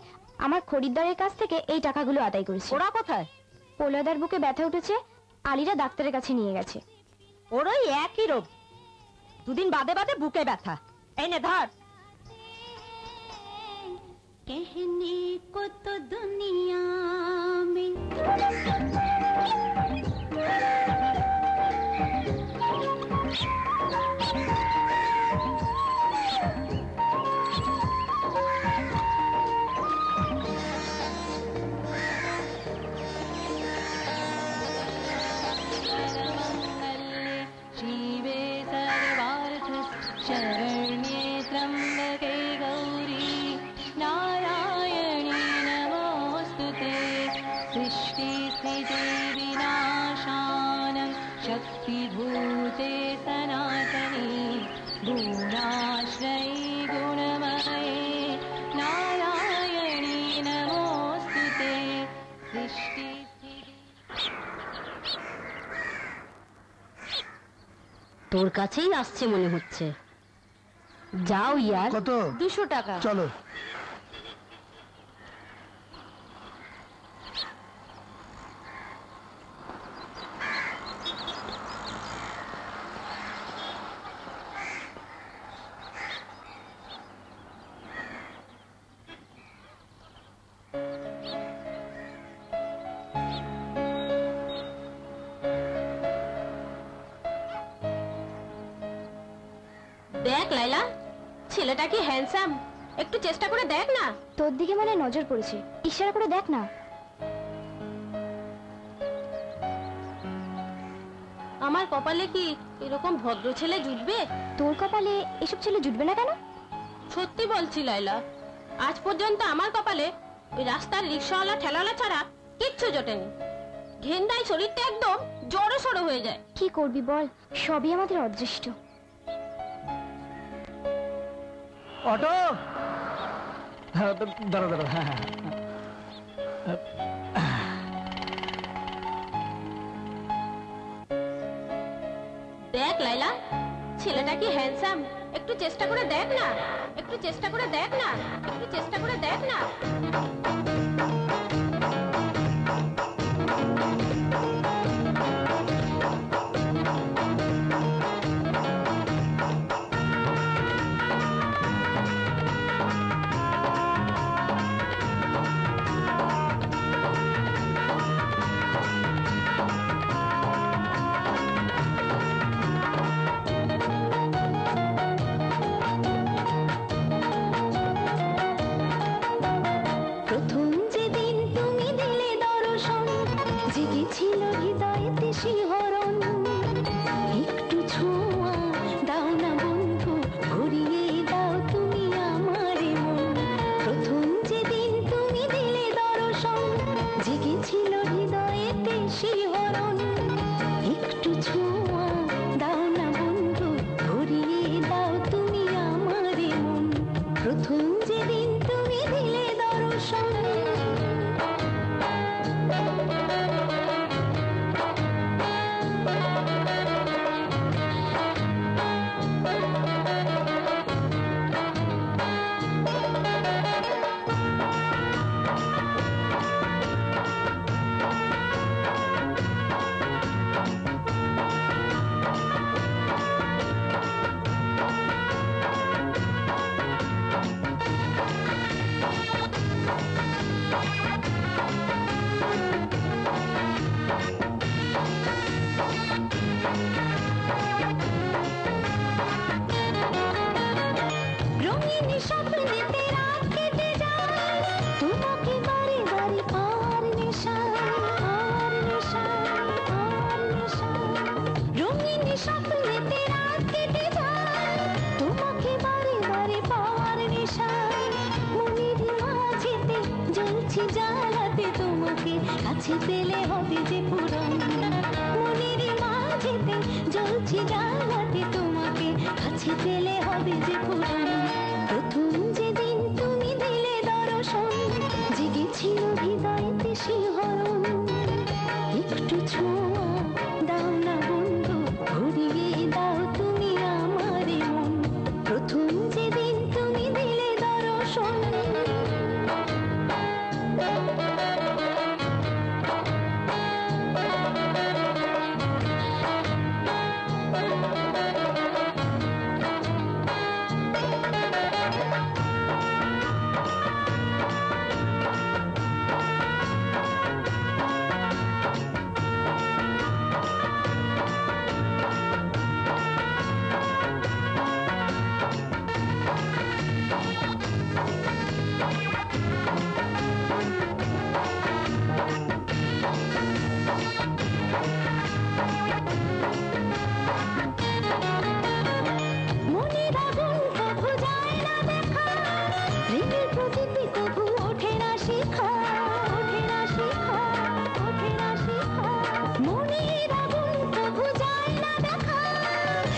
Speaker 4: আমার খরিদ্দারের কাছ থেকে এই টাকাগুলো আদায় করেছে।
Speaker 5: ওরা কোথায়?
Speaker 4: প্রলয়দার বুকে ব্যথা উঠেছে, আলীরা ডাক্তারের কাছে নিয়ে গেছে।
Speaker 5: ওর ওই একই রোগ, দুদিন বাদে বাদে বুকে ব্যথা। এই নে ধর।
Speaker 8: कहने को तो दुनिया में शिवे सर्वार्थ शरण्ये त्र्यंबके गौरी नारायणी नमोस्तुते सृष्टिस्थिति विनाशानं शक्तिभूते सनातनी गुणाश्रयी गुणमये नारायणी नमोस्तुते सृष्टिस्थिति।
Speaker 5: তোর কাছেই আসছে মনে হচ্ছে। যাও ইয়ার।
Speaker 6: কত?
Speaker 5: 200 টাকা।
Speaker 6: চলো।
Speaker 5: দেখ লাইলা, ছেলেটা কি হ্যান্ডসাম, একটু চেষ্টা করে দেখ না।
Speaker 4: তোর দিকে মানে নজর পড়েছে, ইশারা করে দেখ না।
Speaker 5: আমার কপালে কি এরকম ভদ্র ছেলে জুটবে?
Speaker 4: তোর কপালে এসব ছেলে জুটবে না কেন?
Speaker 5: সত্যি বলছি লাইলা, আজ পর্যন্ত আমার কপালে ওই রাস্তার রিক্সাওয়ালা ঠেলাওয়ালা ছাড়া কিচ্ছু জোটেনি। ঘেন্দায় শরীরটা একদম জড়ো সড়ো হয়ে যায়।
Speaker 4: কি করবি বল, সবই আমাদের অদৃষ্ট।
Speaker 2: অটো, হ্যাঁ দাঁড়া দাঁড়া, হ্যাঁ হ্যাঁ।
Speaker 5: দেখ লাইলা, ছেলেটা কি হ্যান্ডসাম, একটু চেষ্টা করে দেখ না, একটু চেষ্টা করে দেখ না, একটু চেষ্টা করে দেখ না।
Speaker 4: স্বপ্নেতে রাত কেটে যায় তোমাকে বারে বারে আর নেশায় আর নেশায় আর নেশায় রঙিন স্বপ্নেতে রাত কেটে যায় তোমাকে বারে বারে পার নেশায় মনের মাঝেতে জ্বলছি জ্বালাতে তোমাকে কাছে পেলে হবে যে পূরণ মনের মাঝেতে জ্বলছি জ্বালাতে তোমাকে কাছে পেলে হবে যে পূরণ প্রথম যেদিন তুমি দিলে দর্শন জেগেছিল হৃদয়েতে শিহরণ একটু ছোঁয়া দাও না বন্ধু ঘুরিয়ে দাও তুমি আমারে মন প্রথম যেদিন তুমি দিলে দর্শন মনের আগুন কভু যায় না দেখা প্রেমের প্রদীপে কভু ওঠে না শিখা ওঠে না শিখা ওঠে না শিখা মনের আগুন কভু যায় না দেখা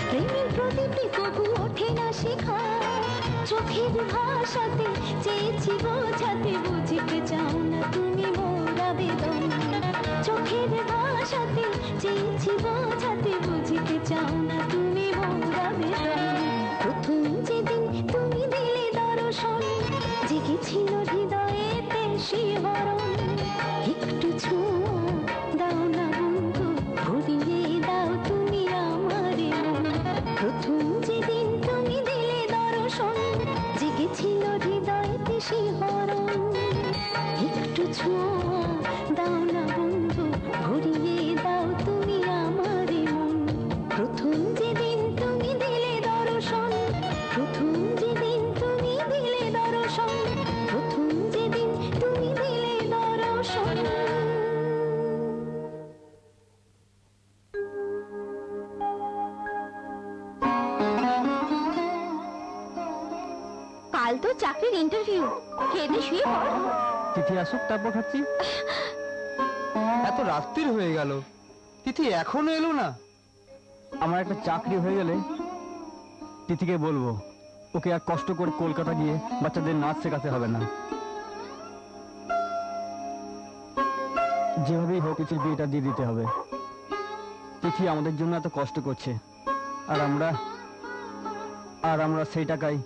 Speaker 4: প্রেমের প্রদীপে কভু ওঠে না শিখা চোখের ভাষাতে চেয়েছি বোঝাতে বুঝিতে চাও না তুমি মোর আবেদন চোখের ভাষাতে চেয়েছি বোঝাতে বুঝিতে চাও না তুমি মোর আবেদন প্রথম যেদিন তুমি দিলে দর্শন জেগেছিল হৃদয়েতে শিহরণ একটু ছোঁয়া দাও না বন্ধু ঘুরিয়ে দাও তুমি আমারে মন প্রথম যেদিন তুমি দিলে দর্শন জেগেছিল হৃদয়েতে শিহরণ একটু ছোঁয়া দাও না বন্ধু ঘুরিয়ে দাও তুমি আমারে মন প্রথম যেদিন তুমি দিলে দর্শন প্রথম যেদিন তুমি দিলে দর্শন প্রথম যেদিন তুমি দিলে দর্শন কাল তো চাকরির ইন্টারভিউ খেতে শুয়ে পড়ো
Speaker 2: তিথি আসুক তারপর খাচ্ছি।
Speaker 1: এত রাত্রির হয়ে গেল, তিথি এখনো এলো না।
Speaker 2: আমার একটা চাকরি হয়ে গেলে তিথিকে বলবো ওকে আর কষ্ট করে কলকাতা গিয়ে বাচ্চাদের নাচ শেখাতে হবে না। যেভাবেই হোক তিথির বিয়েটা দিয়ে দিতে হবে। তিথি আমাদের জন্য এত কষ্ট করছে আর আমরা সেই টাকায়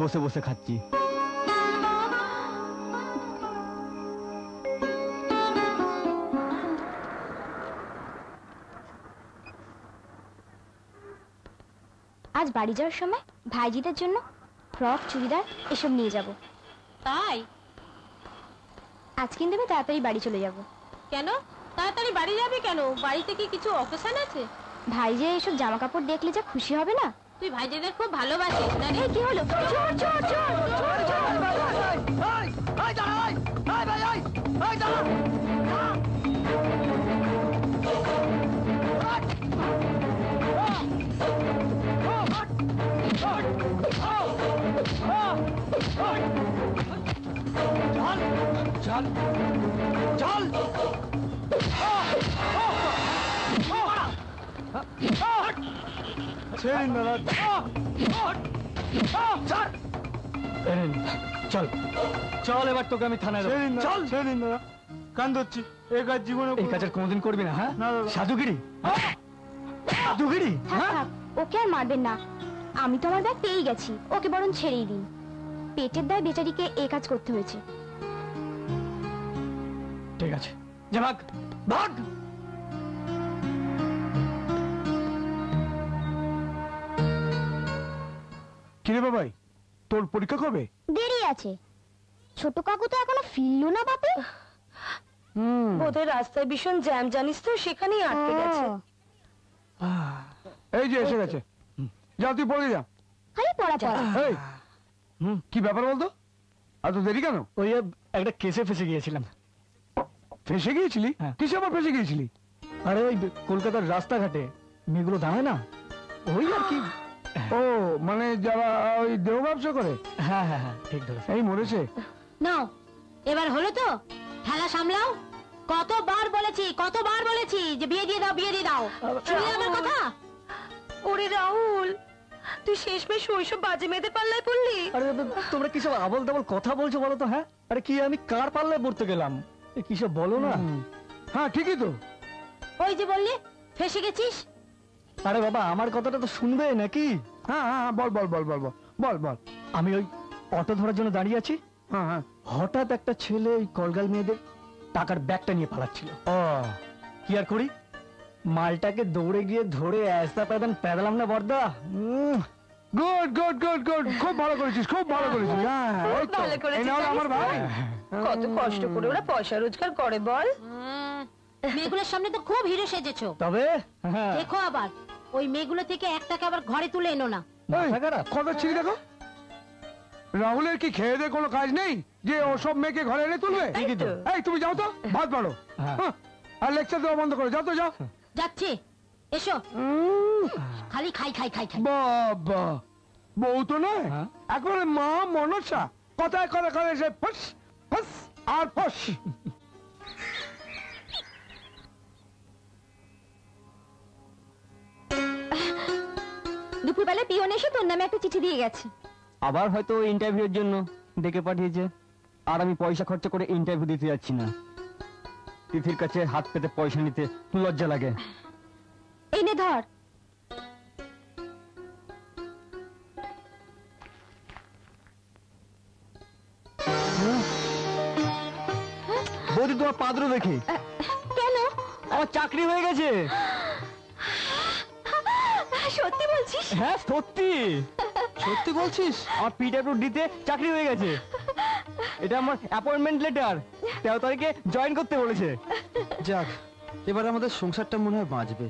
Speaker 2: বসে বসে খাচ্ছি।
Speaker 4: আজ বাড়ি যাওয়ার সময় ভাইজিদের জন্য ফ্রক চুড়িদার এসব নিয়ে যাব।
Speaker 5: তাই?
Speaker 4: আজ কিন্তু আমি তাড়াতাড়ি বাড়ি চলে যাব।
Speaker 5: কেন তাড়াতাড়ি বাড়ি যাবি কেন? বাড়িতে কি কিছু অকেশন আছে?
Speaker 4: ভাইজি এসব জামা কাপড় দেখলে যা খুশি হবে না।
Speaker 5: তুই ভাইজিদের খুব ভালোবাসিস না রে?
Speaker 4: কি হলো? চোর চোর চোর
Speaker 2: চল চল এবার তোকে আমি থানায়
Speaker 6: চল দাদা, কান ধরছি। এই কাজ জীবনে
Speaker 2: এই কাজের কোনোদিন করবি না। হ্যাঁ সাধুগিরি সাধুগিরি।
Speaker 4: থাক থাক, ওকে আর মারবেন না। আমি তো আমার ব্যাগ পেয়েই গেছি, ওকে বরং ছেড়েই দিন। পেটের দায় বেচারিকে এই কাজ করতে হয়েছে।
Speaker 2: ঠিক আছে, যা ভাগ ভাগ।
Speaker 6: কিরে বাবাই, তোর পরীক্ষা কবে?
Speaker 4: দেরি আছে। ছোট কাকু তো এখনো ফিরলো না বাপে।
Speaker 5: বোধহয় রাস্তায় ভীষণ জ্যাম, জানিস তো, সেখানেই আটকে গেছে।
Speaker 6: এই যে এসে গেছে, যা তুই পড়ে যা।
Speaker 4: খালি পড়া পড়া।
Speaker 6: এই কি ব্যাপার বলতো? এত দেরি কেন?
Speaker 2: ওই একটা কেসে ফেসে গিয়েছিলাম।
Speaker 6: ফেসে গিয়েছিলি?
Speaker 2: হ্যাঁ।
Speaker 6: কিসে আবার ফেসে গিয়েছিলি?
Speaker 2: আরে ওই কলকাতার রাস্তাঘাটে মেয়েগুলো দাঁড়ায় না, ওই আর কি।
Speaker 6: ও মানে যারা ওই দেহ ব্যবসা করে?
Speaker 2: হ্যাঁ হ্যাঁ হ্যাঁ, ঠিক ধরেছে।
Speaker 6: এই মরেছে।
Speaker 5: নাও এবার হলো তো, খেলা সামলাও। কতবার বলেছি যে বিয়ে দিয়ে দাও। শুনলে আমার কথা? ওরে রাহুল, তুই শেষমেশ ওইসব বাজে মেয়েদের পাল্লায় পড়লি।
Speaker 2: আরে তোমরা কিসব আবল তাবল কথা বলছো বলো তো? হ্যাঁ, আরে কি আমি কার পাল্লায় পড়তে গেলাম? কিসব বলো না।
Speaker 6: হ্যাঁ ঠিকই তো।
Speaker 5: ওই যে বললি ফেসে গেছিস।
Speaker 2: আরে বাবা, আমার কথাটা তো শুনবে নাকি?
Speaker 6: হ্যাঁ হ্যাঁ বল বল বল বল বল বল।
Speaker 2: আমি ওই অটো ধরার জন্য দাঁড়িয়ে আছি,
Speaker 6: হ্যাঁ হ্যাঁ।
Speaker 2: হঠাৎ একটা ছেলে ওই কলগাল মেয়েদের টাকার ব্যাগটা নিয়ে পালাচ্ছিল। কি আর করি, মালটাকে দৌড়ে গিয়ে ধরে ऐसा প্যাদালাম না বর্দা।
Speaker 6: গুড গুড গুড গুড, খুব ভালো করেছিস, খুব ভালো করেছিস। হ্যাঁ ওই তো,
Speaker 5: ভালো করেছিস,
Speaker 6: এই নাও আমার ভাই।
Speaker 5: কত কষ্ট করে ওরা পয়সা রোজগার করে বল। মেয়েগুলোর সামনে তো খুব হিরো সেজেছো,
Speaker 2: তবে হ্যাঁ,
Speaker 5: দেখো আবার ওই মেয়েগুলো থেকে একটাকে আবার ঘরে তুলে এনো না।
Speaker 2: মাথা খারাপ।
Speaker 6: কথা ছিড়ি দেখো। রাহুলের কি খেয়ে দে কোনো কাজ নেই যে ওসব মেয়েকে ঘরে এনে তুলবে?
Speaker 2: ঠিকই তো।
Speaker 6: এই তুমি যাও তো, ভাত বাড়ো।
Speaker 2: হ্যাঁ।
Speaker 6: হ্যাঁ, আর লেকচার দেওয়া বন্ধ করো, যাও তো যাও।
Speaker 5: যাচ্ছি, এসো। খালি খাই।
Speaker 6: বাবা, বউ তো নয়,
Speaker 2: হ্যাঁ।
Speaker 6: একবারে মা মনসা। কথায় করে করে সে ফস ফস আর ফস।
Speaker 4: দুপুরবেলা পিয়ন এসে তোর নামে একটা চিঠি দিয়ে গেছে।
Speaker 2: আবার হয়তো ইন্টারভিউর জন্য ডেকে পাঠিয়েছে, আর আমি পয়সা খরচা করে ইন্টারভিউ দিতে যাচ্ছি না। তিথির কাছে হাত পেতে পয়সা নিতে লজ্জা লাগে।
Speaker 4: এনে ধর।
Speaker 2: বৌদি, তোমার পাত্র দেখি।
Speaker 4: কেন?
Speaker 2: আমার চাকরি হয়ে গেছে।
Speaker 4: সত্যি বলছিস?
Speaker 2: হ্যাঁ সত্যি। সত্যি বলছিস? আমার পিডব্লিউডিতে চাকরি হয়ে গেছে। এটা আমার অ্যাপয়েন্টমেন্ট লেটার, 13 তারিখে জয়েন করতে বলেছে।
Speaker 1: যাক, এবার আমাদের সংসারটা মনে হয় বাঁচবে।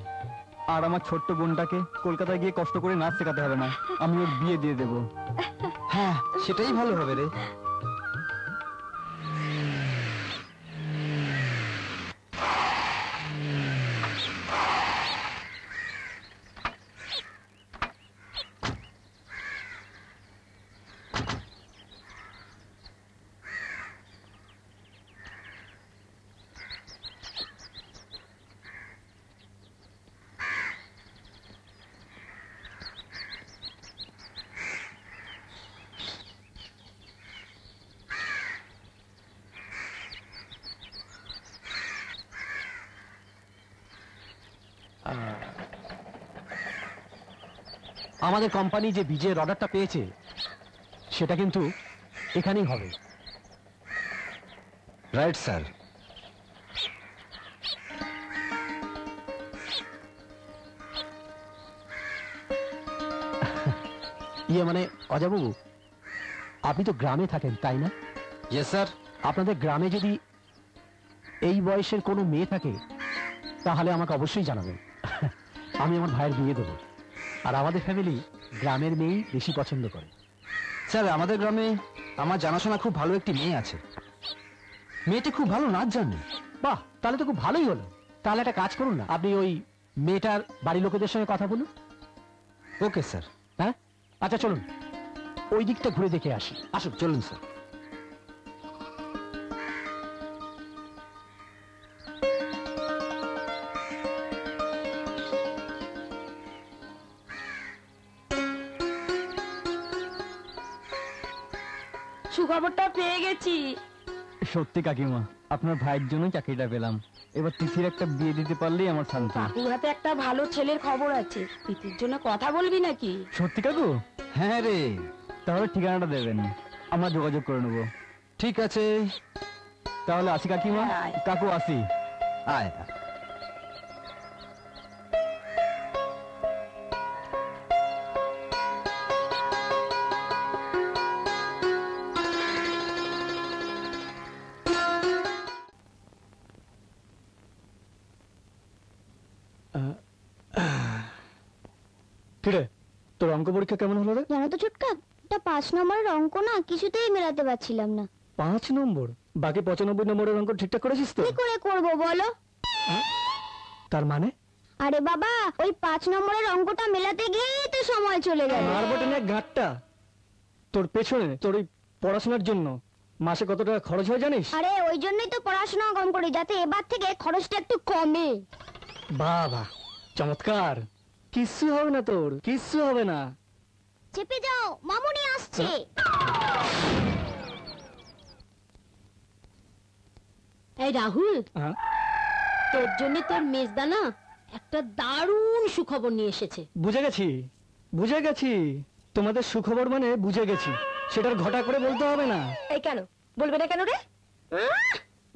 Speaker 2: আর আমার ছোট্ট বোনটাকে কলকাতায় গিয়ে কষ্ট করে নাচ শেখাতে হবে না, আমি ওর বিয়ে দিয়ে দেবো।
Speaker 1: হ্যাঁ, সেটাই ভালো হবে রে।
Speaker 3: আমাদের কোম্পানি যে বীজের অর্ডারটা পেয়েছে সেটা কিন্তু এখানেই হবে।
Speaker 1: Right sir.
Speaker 3: ইয়ে মানে অজয়বাবু, আপনি তো গ্রামে থাকেন তাই না?
Speaker 1: Yes sir.
Speaker 3: আপনাদের গ্রামে যদি এই বয়সের কোনো মেয়ে থাকে তাহলে আমাকে অবশ্যই জানাবেন। আমি আমার ভাইয়ের বিয়ে দেবো। আর আমাদের ফ্যামিলি গ্রামের মেয়েই বেশি পছন্দ করে।
Speaker 1: স্যার, আমাদের গ্রামে আমার জানাশোনা খুব ভালো একটি মেয়ে আছে। মেয়েটি খুব ভালো নাচ জানে।
Speaker 3: বাহ, তাহলে তো খুব ভালোই হলো। তাহলে একটা কাজ করুন না, আপনি ওই মেয়েটার বাড়ির লোকেদের সঙ্গে কথা বলুন।
Speaker 1: Okay sir.
Speaker 3: হ্যাঁ আচ্ছা, চলুন ওই দিকটা ঘুরে দেখে আসি।
Speaker 1: আসুন, চলুন স্যার।
Speaker 5: সুখবরটা পেয়ে গেছি।
Speaker 2: সত্যি কাকিমা, আপনার ভাইয়ের জন্যই চাকরিটা পেলাম। এবার তিথির একটা বিয়ে দিতে পারলেই আমার শান্তি।
Speaker 5: কাকুর হাতে একটা ভালো ছেলের খবর আছে, তিথির জন্য কথা বলবি নাকি?
Speaker 2: সত্যি কাকু?
Speaker 1: হ্যাঁ রে।
Speaker 2: তাহলে ঠিকানাটা দেবেন, আমরা যোগাযোগ করে নেবো।
Speaker 1: ঠিক আছে,
Speaker 2: তাহলে আসি কাকিমা।
Speaker 5: আয়।
Speaker 2: কাকু আসি।
Speaker 1: আয়।
Speaker 2: কিরে, তোর অঙ্ক পরীক্ষা কেমন হলো রে?
Speaker 4: জানো তো চুটকা, একটা 5 নম্বরের অঙ্ক না কিছুতেই মেলাতে পারছিলাম না।
Speaker 2: 5 নম্বর? বাকি 95 নম্বরের অঙ্ক ঠিকঠাক করেছিস তো?
Speaker 4: কি করে করব বলো?
Speaker 2: তার মানে?
Speaker 4: আরে বাবা, ওই 5 নম্বরের অঙ্কটা মেলাতে গিয়েই তো সময় চলে গেল।
Speaker 2: মারবটা না গাঁটটা তোর পেছনে, তোর ওই পড়াশোনার জন্য মাসে কত টাকা খরচ হয় জানিস?
Speaker 4: আরে ওই জন্যই তো পড়াশোনা কম করি, যাতে এবার থেকে খরচটা একটু কমে।
Speaker 2: বাবা চমৎকার। কিচ্ছু হবে না তোর, কিচ্ছু হবে না।
Speaker 4: চেপে যাও, মামুনি আসছে।
Speaker 5: এই রাহুল,
Speaker 2: হ্যাঁ?
Speaker 5: তোর জন্য তোর মেজদা না একটা দারুণ সুখবর নিয়ে এসেছে।
Speaker 2: বুঝে গেছি, বুঝে গেছি। তোমাদের সুখবর মানে বুঝে গেছি, সেটার ঘটা করে বলতে হবে না।
Speaker 5: এই কেন বলবে না কেন রে?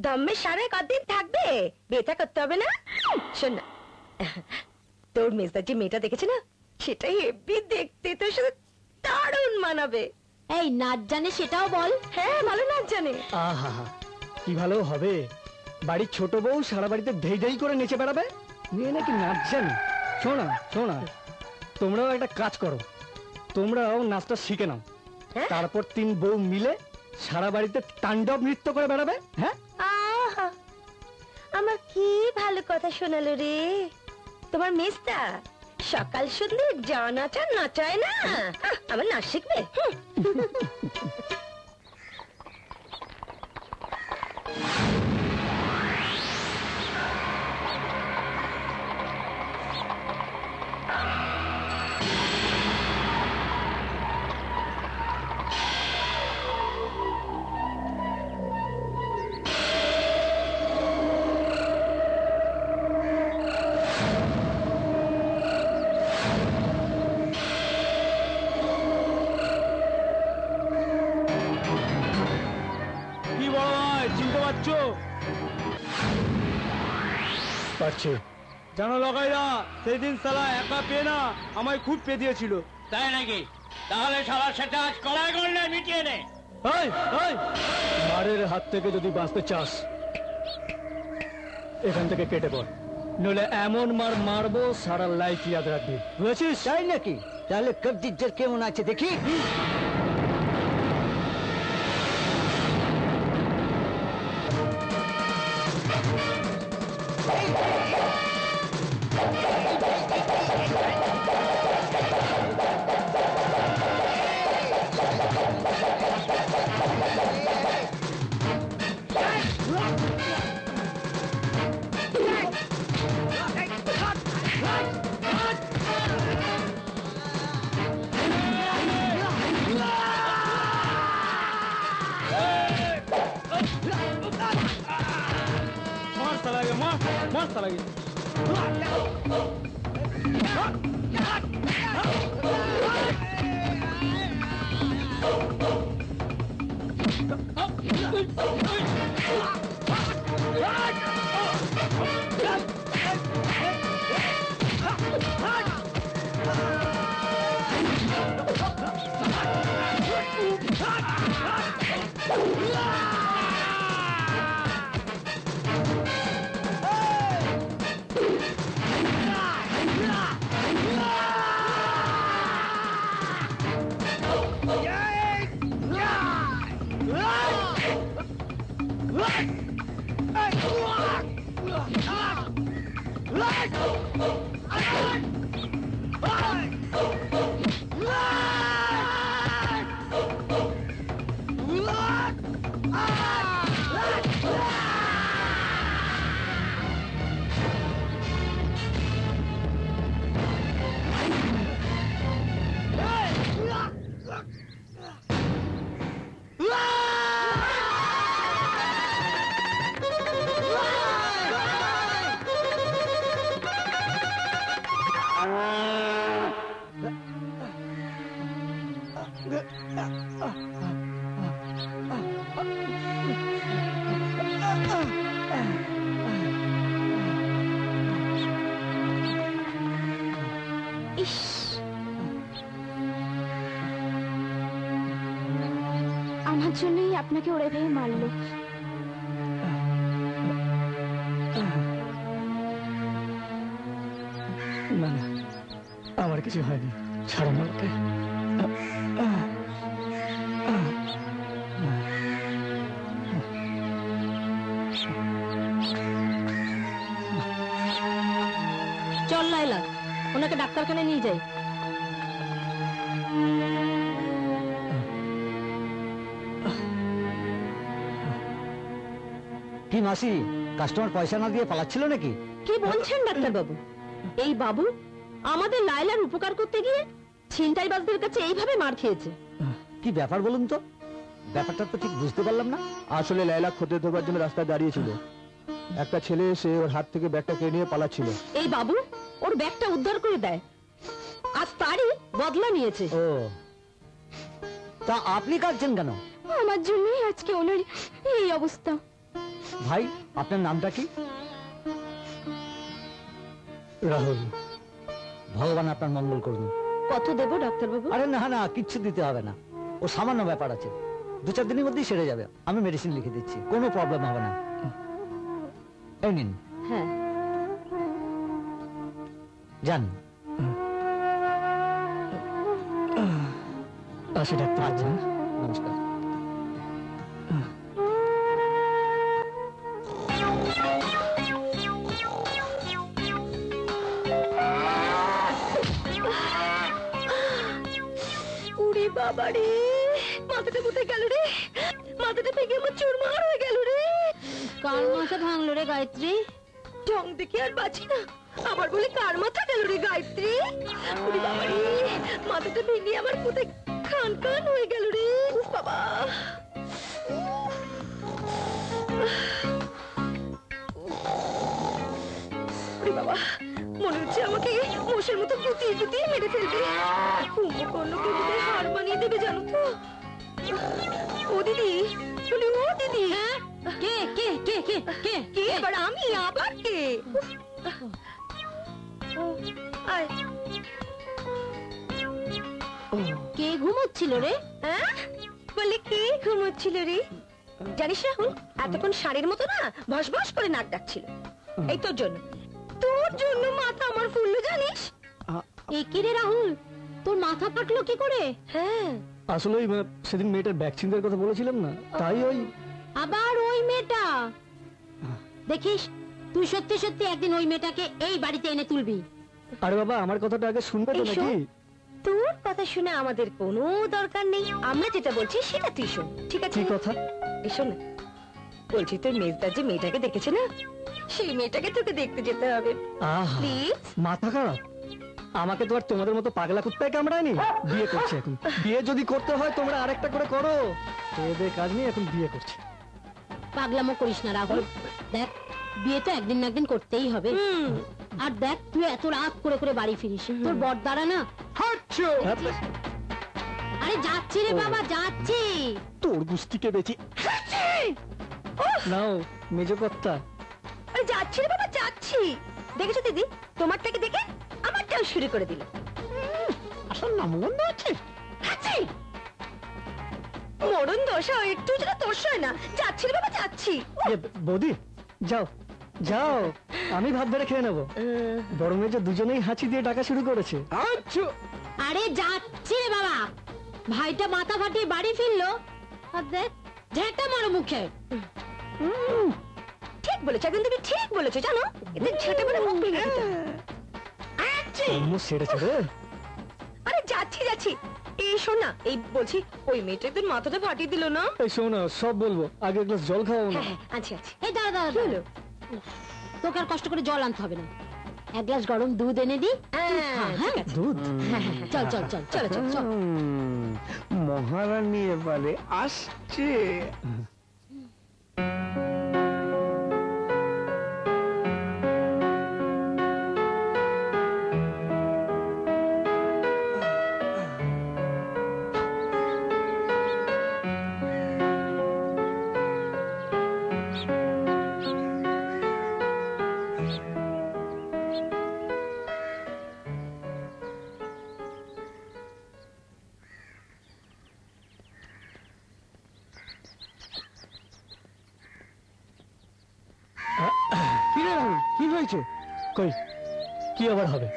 Speaker 5: দমের সারে কতদিন থাকবে, বেটা করতে হবে না। শোন না, তোর মেজদার যে মেয়েটা দেখেছে না, সেটাই হেব্বি দেখতে, তোর সাথে দারুণ মানাবে। এই নাচ জানে সেটাও বল। হ্যাঁ, ভালো নাচ জানে।
Speaker 2: আহা, কি ভালো হবে। বাড়ির ছোট বউ সারা বাড়িতে ধেই ধেই করে নেচে বেড়াবে, মেয়ে নাকি নাচ জানে। শোনা শোনা, তোমরাও একটা কাজ করো, তোমরাও নাচটা শিখে নাও। তারপর 3 বউ মিলে সারা বাড়িতে তাণ্ডব নৃত্য করে বেড়াবে। হ্যাঁ,
Speaker 5: আহা, আমার কি ভালো কথা শোনালো রে। তোমার মেজদা সকাল সন্ধ্যে যা নাচা নাচায় না, আমার নাচ শিখবে।
Speaker 1: কি বড় ভাই, চিনতে পারছো?
Speaker 2: পারছি।
Speaker 1: জানো লগাইরা, সেদিন শালা একা পেয়ে না আমায় খুব পেদিয়েছিল।
Speaker 8: তাই নাকি? তাহলে শালা সেটা আজ কড়াই গন্ডায় মিটিয়ে নে।
Speaker 2: এই, এই, মারের হাত থেকে যদি বাঁচতে চাস এখান থেকে কেটে পড়, নইলে এমন মার মারবো সারা লাইফ ইয়াদ রাখবি, বুঝেছিস?
Speaker 7: তাই নাকি? তাহলে কবজির কেমন আছে দেখি।
Speaker 1: মার শালাকে, মার, মার শালাকে।
Speaker 4: আমার জন্যই আপনাকে ওরা ভেবে মারলো।
Speaker 2: না না, আমার কিছু হয়নি, ছাড়ো আমাকে।
Speaker 5: লায়লা, ওনাকে ডাক্তারখানায় নিয়ে যাই।
Speaker 7: কি মাসি, কাস্টমার পয়সা না দিয়ে পালাচ্ছিল নাকি?
Speaker 5: কি বলছেন ডাক্তার বাবু? এই বাবু আমাদের লায়লার উপকার করতে গিয়ে ছিনতাইবাজদের কাছে এইভাবে মার খেয়েছে।
Speaker 7: কি ব্যাপার বলুন তো, ব্যাপারটা তো ঠিক বুঝতে পারলাম না।
Speaker 3: আসলে লায়লা খদ্দের ধোবার জন্য রাস্তায় দাঁড়িয়েছিল, একটা ছেলে এসে ওর হাত থেকে ব্যাগটা কেড়ে নিয়ে পালাচ্ছিল।
Speaker 5: এই বাবু ওর ব্যাগটা উদ্ধার করে দেয়, আজ তারই বদলা নিয়েছে।
Speaker 7: ও, তা আপনি কাঁদছেন কেন?
Speaker 4: আমার জন্যই আজকে ওনার এই অবস্থা।
Speaker 7: ভাই, আপনার নামটা কি?
Speaker 2: রাহুল।
Speaker 7: ভগবান আপনার মঙ্গল করুন।
Speaker 5: কত দেবো ডাক্তার বাবু?
Speaker 7: আরে না না, কিচ্ছু দিতে হবে না, ও সামান্য ব্যাপার আছে, 2-4 দিনের মধ্যেই সেরে যাবে। আমি মেডিসিন লিখে দিচ্ছি, কোনো প্রবলেম হবে না। এই নিন।
Speaker 5: হ্যাঁ,
Speaker 7: যান।
Speaker 2: আসি ডাক্তার।
Speaker 7: আচ্ছা, নমস্কার।
Speaker 5: উড়ি বাবারে, মাথাটা কোথায় গেল রে? মাথাটা ভেঙে আমার চুরমার হয়ে গেল রে।
Speaker 4: কার মাথা ভাঙলো রে গায়ত্রী?
Speaker 5: ঢং দেখে আর বাঁচি না, আবার বলে কার মাথা গেল রে গায়ত্রী? উড়ি বাবারে, মাথাটা ভেঙে আমার কোথায় খান খান হয়ে গেল রে। উফ বাবা, উড়ি বাবা, মনে হচ্ছে আমাকে মোষের মতো গুতিয়ে গুতিয়ে মেরে ফেলবে। কুম্ভকর্ণকে বোধহয় হার মানিয়ে দেবে, জানো তো। ও দিদি, বলি ও দিদি। কে কে কে কে কে কে? এবার আমি, আবার কে? আয়।
Speaker 4: কে ঘুমোচ্ছিল রে?
Speaker 5: হ্যাঁ, বলে কে ঘুমোচ্ছিল রে? জানিস রাহুল, এতক্ষণ শাড়ির মতো না ভস ভস করে নাক ডাকছিল। এই তোর জন্য, তোর জন্য মাথা আমার ফুললো, জানিস?
Speaker 4: এ কি রে রাহুল, তোর মাথা ফাটলো কি করে?
Speaker 5: হ্যাঁ,
Speaker 2: আসলে ওই সেদিন মেয়েটার ব্যাগ ছিনতাইয়ের কথা বলেছিলাম না, তাই ওই।
Speaker 4: আবার ওই মেয়েটা? দেখিস, তুই সত্যি সত্যি একদিন ওই মেয়েটাকে এই বাড়িতে এনে তুলবি।
Speaker 2: আরে বাবা, আমার কথাটা আগে শুনবে তো
Speaker 5: এই শোন,
Speaker 2: নাকি?
Speaker 5: তোর কথা শুনে আমাদের কোনো দরকার নেই, আমরা যেটা বলছি সেটা তুই শোন, ঠিক আছে?
Speaker 2: কি কথা?
Speaker 5: এই শোন না, বলছি তোর মেজদার যে মেয়েটাকে দেখেছে না, সেই মেয়েটাকে তোকে দেখতে যেতে হবে,
Speaker 2: আহা,
Speaker 5: প্লিজ।
Speaker 2: মাথা খারাপ? আমাকে তো আর তোমাদের মতো পাগলা কুত্তায় কামড়ায়নি। বিয়ে করছে এখন, বিয়ে যদি করতে হয় তোমরা আরেকটা করে করো, এদের কাজ নেই, এখন বিয়ে করছে।
Speaker 4: পাগলামো করিস না রাহুল, দেখ বিয়ে তো একদিন না একদিন করতেই হবে। আর দেখ, তুই এত রাত করে করে বাড়ি ফিরিস, তোর বড়দারা না। আরে যাচ্ছি রে বাবা, যাচ্ছি।
Speaker 2: তোর গুস্তিকে বেঁচে নাও মেজো কর্তা।
Speaker 5: আরে যাচ্ছি রে বাবা, যাচ্ছি। দেখেছো দিদি, তোমারটাকে দেখে আমারটাও শুরু করে দিল।
Speaker 2: আসল নাম মন্দ আছে।
Speaker 5: মরণ দশা একটু যেন তোর হয় না। যাচ্ছি রে বাবা, যাচ্ছি।
Speaker 2: বৌদি যাও যাও, আমি ভাত ধরে খেয়ে নেবো। বড় মেয়ে যে দুজনেই হাঁচি দিয়ে ডাকা শুরু করেছে।
Speaker 4: আরে যাচ্ছি রে বাবা, ভাইটা মাথা ফাটিয়ে বাড়ি ফিরলো, আর দেখ ঝেঁটা মারো মুখে।
Speaker 5: ঠিক বলেছো, একদম তুমি ঠিক বলেছো, জানো এদের ঝেঁটে বলে মুখ ভেঙে দিতে হয়।
Speaker 2: সেরেছে রে।
Speaker 5: আরে যাচ্ছি যাচ্ছি। এই শোন না, এই বলছি ওই মেয়েটা তোর মাথাটা ফাটিয়ে দিল না?
Speaker 2: এই শোনো, সব বলবো, আগে এক গ্লাস জল খাও না।
Speaker 5: হ্যাঁ, আচ্ছা আচ্ছা।
Speaker 4: এই দাঁড়া দাঁড়া দাঁড়া, তোকে আর কষ্ট করে জল আনতে হবে না, এক গ্লাস গরম দুধ এনে দি।
Speaker 5: ঠিক আছে।
Speaker 2: দুধ?
Speaker 4: চল চল চল চল চল চল।
Speaker 6: মহারানী এবারে আসছে।
Speaker 2: কি হয়েছে? কই, কি আবার হবে?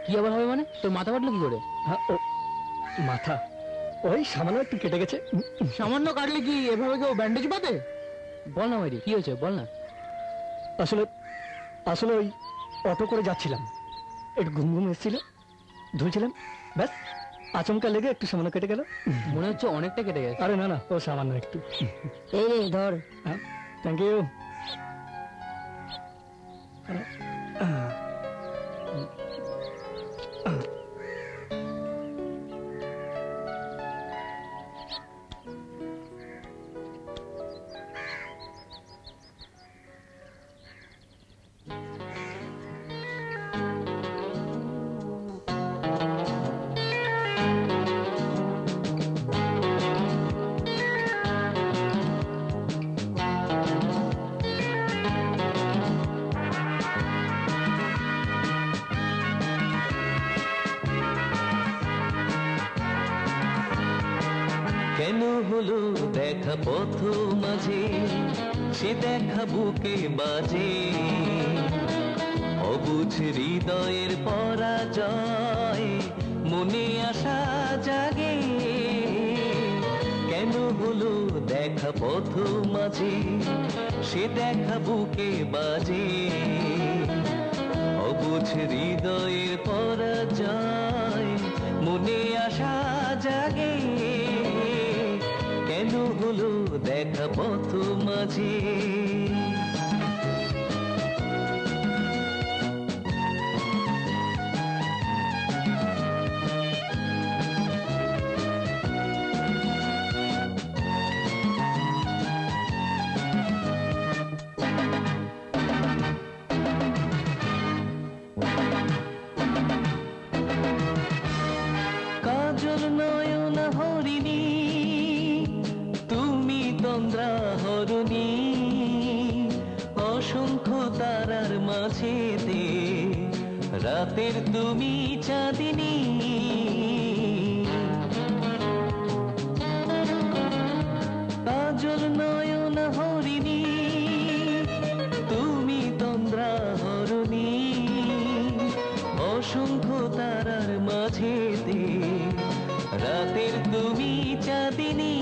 Speaker 3: কি আবার হবে মানে? তোর মাথা ফাটলো কি করে?
Speaker 2: ও মাথা, ওই সামান্য একটু কেটে গেছে।
Speaker 3: সামান্য কাটলে কি এভাবে কেউ ব্যান্ডেজ বাঁধে? বল না মাইরি, কি হয়েছে বল না।
Speaker 2: আসলে আসলে ওই অটো করে যাচ্ছিলাম, একটু ঘুম ঘুম এসেছিল, ধুলছিলাম, ব্যাস আচমকা লেগে একটু সামান্য কেটে গেল।
Speaker 3: মনে হচ্ছে অনেকটা কেটে গেছে।
Speaker 2: আরে না না, ও সামান্য একটু।
Speaker 5: এই রে ধর।
Speaker 2: Thank you.
Speaker 10: কেন হলো দেখা পথ মাঝে, সে দেখা বুকে বাজে, অবুঝ হৃদয়ের পরাজয় মনে আশা জাগে। কেন হলো দেখা পথ মাঝে, সে দেখা বুকে বাজে, অবুঝ হৃদয়ের পরাজয় মনে আশা জাগে। কেন হলো দেখা পথ মাঝে। কাজল নয়ন হরিণী, তুমি তন্দ্রা হরণী, অসংখ্য তারার মাঝেতে রাতের তুমি চাঁদিনী। কাজল নয়ন হরিণী, তুমি তন্দ্রা হরণী, অসংখ্য তারার মাঝেতে রাতের তুমি চাঁদিনী।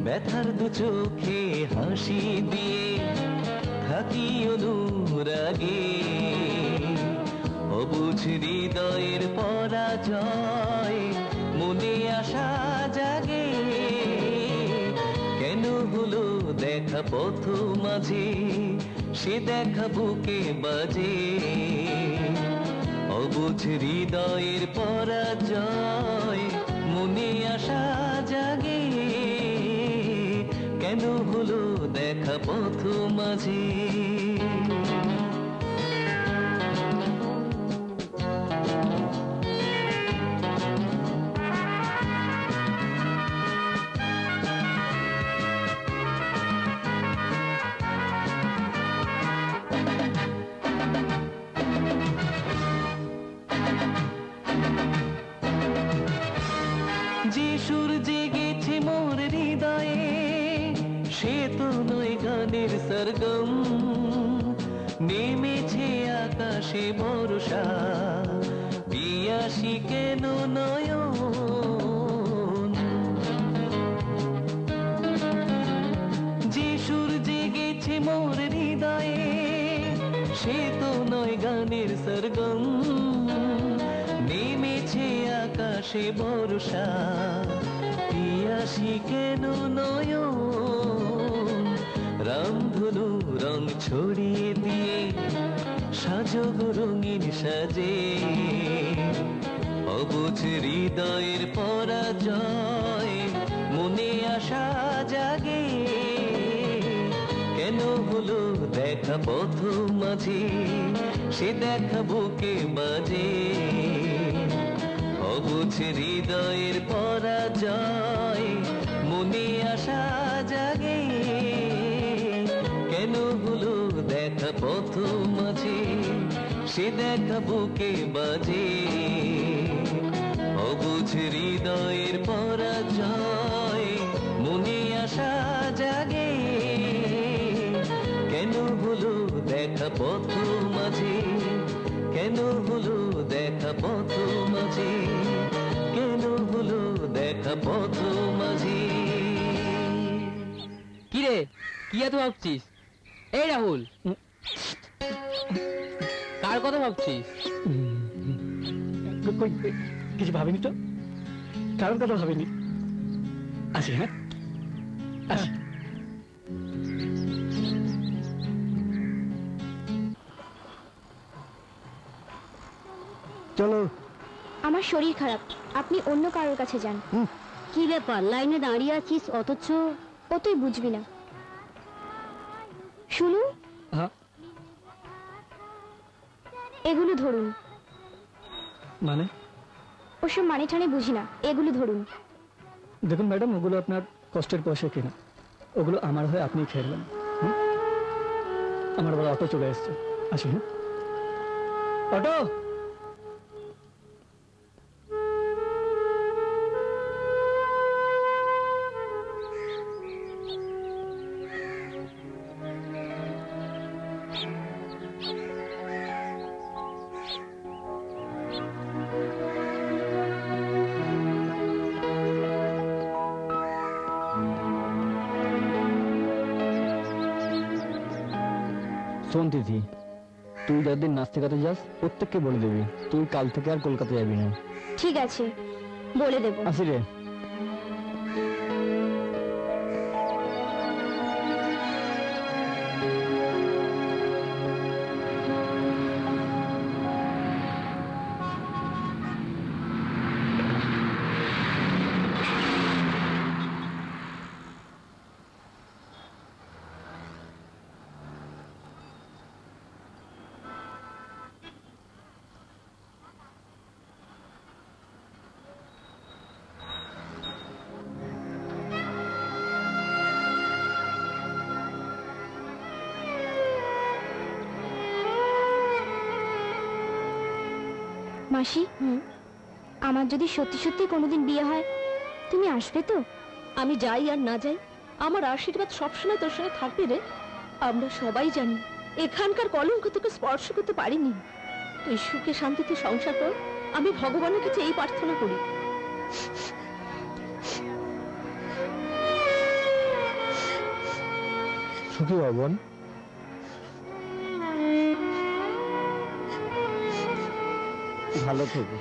Speaker 10: ব্যথার দু চোখে হাসি দিয়ে থাকি অনুরাগে, অবুঝ হৃদয়ের পরাজয় মনে আশা জাগে। কেন হলো দেখা পথ মাঝে, সে দেখা বুকে বাজে, অবুঝ হৃদয়ের পরাজয় মনে আশা জাগে। কেন হলো দেখা পথ মাঝে। যে সুর জেগেছে মোর হৃদয়ে, সে তো নয় গানের সরগম। নেমেছে আকাশে বর্ষা, পিয়াসী কেন নয়ন। যে সুর জেগেছে মোর হৃদয়ে, সে তো নয় গানের সরগম। নেমেছে আকাশে বর্ষা, পিয়াসী কেন নয়ন। রামধনু রং ছড়িয়ে দিয়ে সাজো রঙিন সাজে, অবুঝ হৃদয়ের পরাজয় মনে আশা জাগে। কেন হলো দেখা পথ মাঝে, সে দেখা বুকে বাজে, অবুঝ হৃদয়ের পরাজয় মনে আশা জাগে। কেন হলো দেখা পথ মাঝে, সে দেখা বুকে বাজে, অবুঝ হৃদয়ের পরাজয় মনে আশা জাগে। কেন হলো দেখা পথ মাঝে, কেন হলো দেখা পথ মাঝে, কেন হলো দেখা পথ মাঝে।
Speaker 3: কিরে, কি এত ভাবছিস? এই রাহুল, কার কথা ভাবছিস?
Speaker 2: কিছু ভাবিনি তো, কারোর কথা ভাবিনি। আসি, হ্যাঁ আসি। চলো।
Speaker 4: আমার শরীর খারাপ, আপনি অন্য কারোর কাছে যান।
Speaker 5: কি ব্যাপার, লাইনে দাঁড়িয়ে আছিস অথচ?
Speaker 4: ও তুই বুঝবি না। শুনুন,
Speaker 2: হ্যাঁ
Speaker 4: এগুলো ধরুন।
Speaker 2: মানে?
Speaker 4: ওসব মানে ঠানে বুঝি না, এগুলো ধরুন।
Speaker 2: দেখুন ম্যাডাম, ওগুলো আপনার কষ্টের পয়সা কিনা, ওগুলো আমার হয়ে আপনি খেয়ে নেবেন। আমার আবার অটো চলে এসছে, আসি। হ্যাঁ অটো।
Speaker 11: শোন তিথি, তুই যাদের নাচতে গাতে যাস প্রত্যেককে বলে দিবি তুই কাল থেকে আর কলকাতা যাবি না।
Speaker 4: ঠিক আছে, বলে দেব।
Speaker 11: আসি রে।
Speaker 4: মাসি, আমার যদি সত্যি সত্যি কোনোদিন বিয়ে হয়, তুমি আসবে তো?
Speaker 5: আমি যাই আর না যাই, আমার আশীর্বাদ সবসময় তোর সঙ্গে থাকবে রে। আমরা সবাই জানি এখানকার কলঙ্ক তোকে স্পর্শ করতে পারিনি। তুই সুখে শান্তিতে সংসার কর, আমি ভগবানের কাছে এই প্রার্থনা করি।
Speaker 11: সুখী ভবন। ভালো থেকো।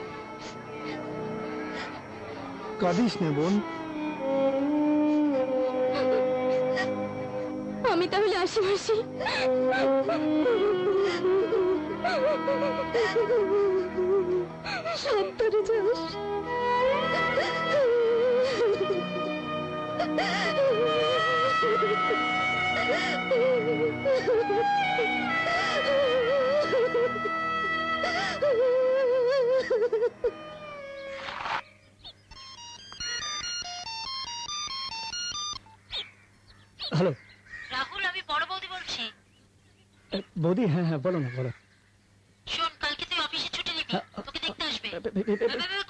Speaker 2: কাঁদিস নে বোন।
Speaker 4: আমি তাহলে আসি মাসি। সাবধানে যাস।
Speaker 2: হ্যালো
Speaker 5: রাহুল, আমি বড় বৌদি বলছি।
Speaker 2: বৌদি? হ্যাঁ হ্যাঁ, বলো না, বলো।
Speaker 5: শোন, কালকে তুই অফিসে ছুটি নিবি, তোকে দেখতে আসবে।